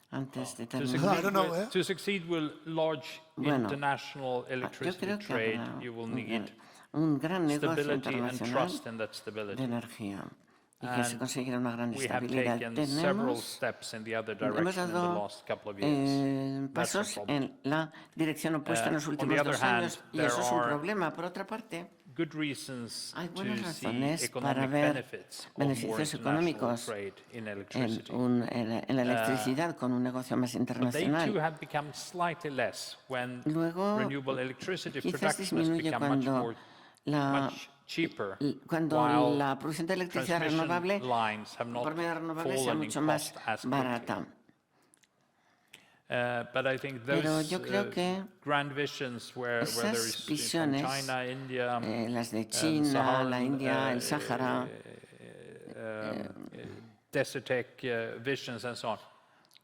Antes de terminar. To succeed with large international electricity trade, you will need un gran negocio stability and internacional trust in that stability. de energía y que se conseguirá una gran We have estabilidad. taken several steps in the other Hemos direction in the dado last couple of years. pasos en la dirección opuesta en los On últimos the other 2 años hand, y there eso es un are problema. Por otra parte, good reasons hay to buenas see razones para economic ver benefits of more beneficios international económicos trade in electricity. en la electricidad con un negocio más But they too internacional. have become slightly less when Luego, renewable electricity quizás production has disminuye become much more la cheaper, cuando while la producción de electricidad transmission renovable lines have not por medio de renovables sea fallen in mucho más cost as quickly. barata. But I think Pero those yo creo que grand visions where there esas is from visiones, China, India, las de China, Saharan, la India, el Sáhara, Desertec visions and so on,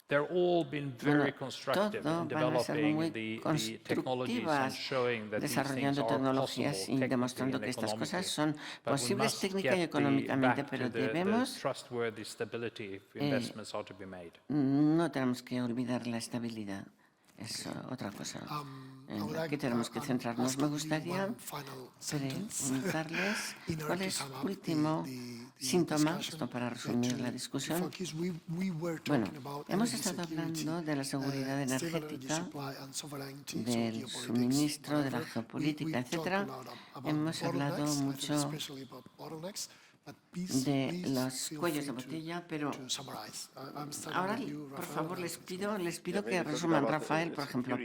they're all been very constructive todo in van a ser muy developing the technologies and constructivas, showing that these things desarrollando are tecnologías possible y technically demostrando and que estas cosas economically. son But we posibles must técnica y get económicamente, back pero to the debemos, trustworthy stability if investments are to be made. no tenemos que olvidar la estabilidad. Es otra cosa en la que tenemos que centrarnos. Me gustaría preguntarles cuál es el último síntoma, esto para resumir la discusión. Bueno, hemos estado hablando de la seguridad energética, del suministro, de la geopolítica, etc. Hemos hablado mucho de los cuellos de botella, pero ahora, por favor, les pido que resuman. Rafael, por ejemplo,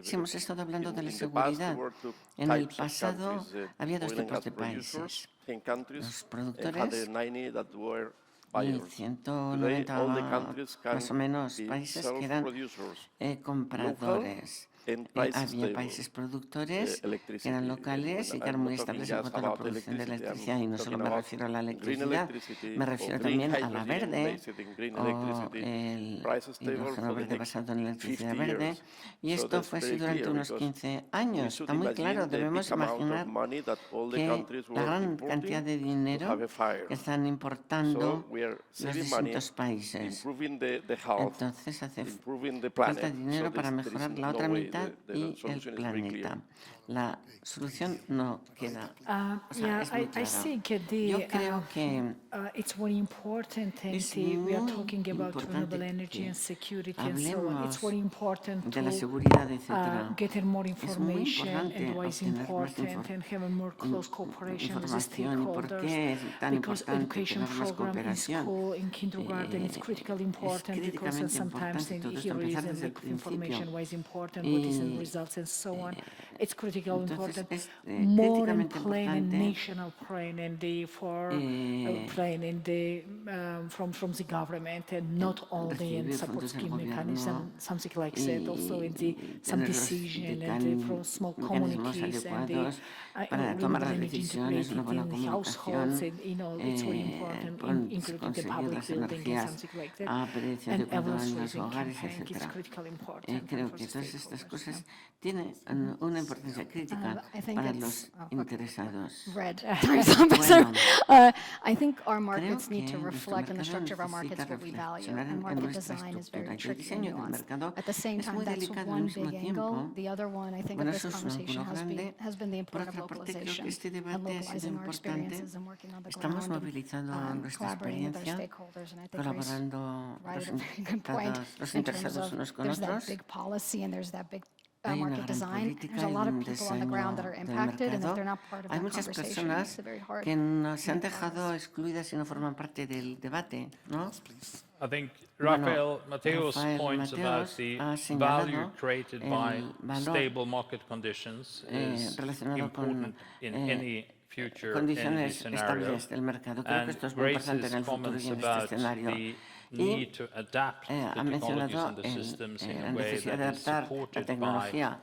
si hemos estado hablando de la seguridad, en el pasado había 2 tipos de países. Los productores buyers. Today, 190 all the countries can más o menos be países que eran self-producers, compradores. and price Había stable, países productores que electricity. eran locales y que eran I'm muy not talking estables en just cuanto a la about producción de electricity, electricidad, y no solo talking me about refiero a la green electricidad, electricity me or refiero green también a la hydrogen verde based in green o electricity, el price stable hidrógeno for the verde next basado en electricidad 50 verde. years. Y So esto that's fue así very durante clear unos because 15 we años. should Está muy imagine claro, the debemos big amount of imaginar money that all the que countries la were gran cantidad de importing to dinero have a fire. que están So importando we are los saving money, distintos países. improving the health, Entonces hace improving the falta planet. dinero So para there is mejorar la no otra way mitad the y el solution is very clear. planeta. La solución no queda. O sea, Yeah, es muy I clara. think Yo creo que it's very important, and es we are muy talking about importante renewable energy que and security and so on. hablemos It's very important de la to seguridad, etcétera. get more Es muy information importante and why it's obtener más important and have a more close cooperation with the información y por stakeholders. qué es tan Because importante education tener más program in cooperación. school, in kindergarten, it's critically important because críticamente sometimes importante in todo esto, here is empezar a desde el lack of information, principio. why it's important, what is the Y, results and so on. It's critically entonces important. es More in críticamente plan and importante national plan and the for eh, plan and the from the government and not only in recibir support fondos del scheme mechanism, gobierno something like that. Also in the y some tener los decision and the, from small mecanismos communities and the adecuados para tomar las renewable energy decisiones, una integrated buena in households comunicación, and it's very important including the conseguir public las building and energías something like that. a precios And adecuados en los fundraising hogares, campaign is etc. critically important Creo for que the todas estas stakeholders. cosas tienen una importancia crítica I think para it's- los okay. interesados. Red. Sorry, Professor. Bueno. I think our Creo markets que need to nuestro reflect in the mercado structure of our markets necesita what we value, reflexionar and en market nuestra design is very estructura. Y el tricky and diseño del nuanced. mercado At the same es time, muy that's delicado al one mismo big angle. tiempo. The other one, I think, Bueno, of this eso es un conversation ángulo grande. has been the Por importance of otra parte, creo localization que este and debate ha sido localizing our importante. experiences and working on the Estamos ground movilizando and nuestra collaborating with our experiencia, stakeholders. And I think Grace colaborando provided a very good point los in terms interesados of unos con there's that otros. big policy and there's that big Hay una market gran design. política There's a y lot of un people on the ground that are diseño del impacted, and if mercado. they're not part of Hay that muchas conversation, personas it's very hard. que no se han make progress. dejado excluidas y no forman parte del debate, ¿no? I think Bueno, Rafael Mateos Rafael points about Mateos the ha value señalado created el by valor, stable market conditions is relacionado con important in any future energy condiciones scenario. estables del mercado. Creo que And esto es muy importante en Grace's el futuro comments y en este about escenario. the Y need to adapt the ha technologies mencionado and the systems in la a way necesidad de that is adaptar la supported tecnología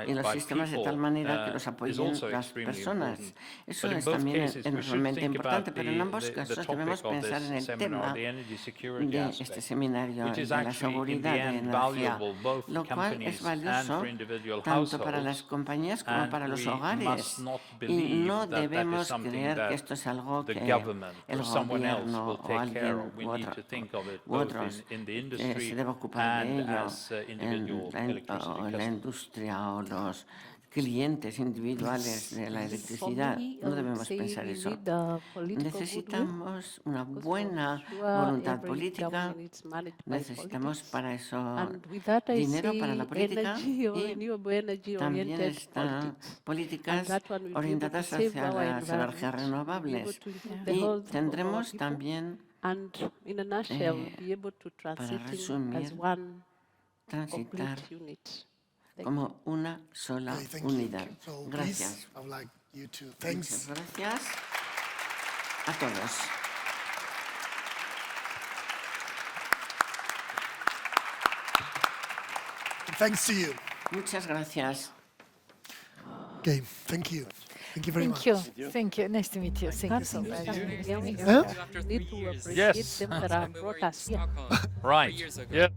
y los by sistemas de people, tal manera que los is apoyen also las extremely personas. important. Eso But in es both también cases, we should enormemente think importante, about pero en ambos the casos topic debemos of pensar en this el seminar, tema the energy security de este aspect, seminario which is de la actually in seguridad the de end energía, valuable both lo cual es companies and valioso for individual tanto para las households. compañías como And para los we hogares. must not Y believe no that that is debemos something creer que that esto es algo the que government el or someone else gobierno will o take care alguien of. We need to think of it u both otros in the se industry debe ocupar de and ello as individual en electricity la customers. industria o los clientes individuales de la electricidad. No debemos pensar eso. Necesitamos una buena voluntad política, necesitamos para eso dinero para la política y también están políticas orientadas hacia las energías renovables. Y tendremos también, para resumir, transitar como una sola Okay, thank you. unidad. So Gracias. please, I would like you to Muchas thanks. gracias a todos. Thanks to you. Muchas gracias. Okay, thank you. Thank you very much. Thank you. Thank you. Nice to meet you. Thank you so much. Yes. Right. Yeah.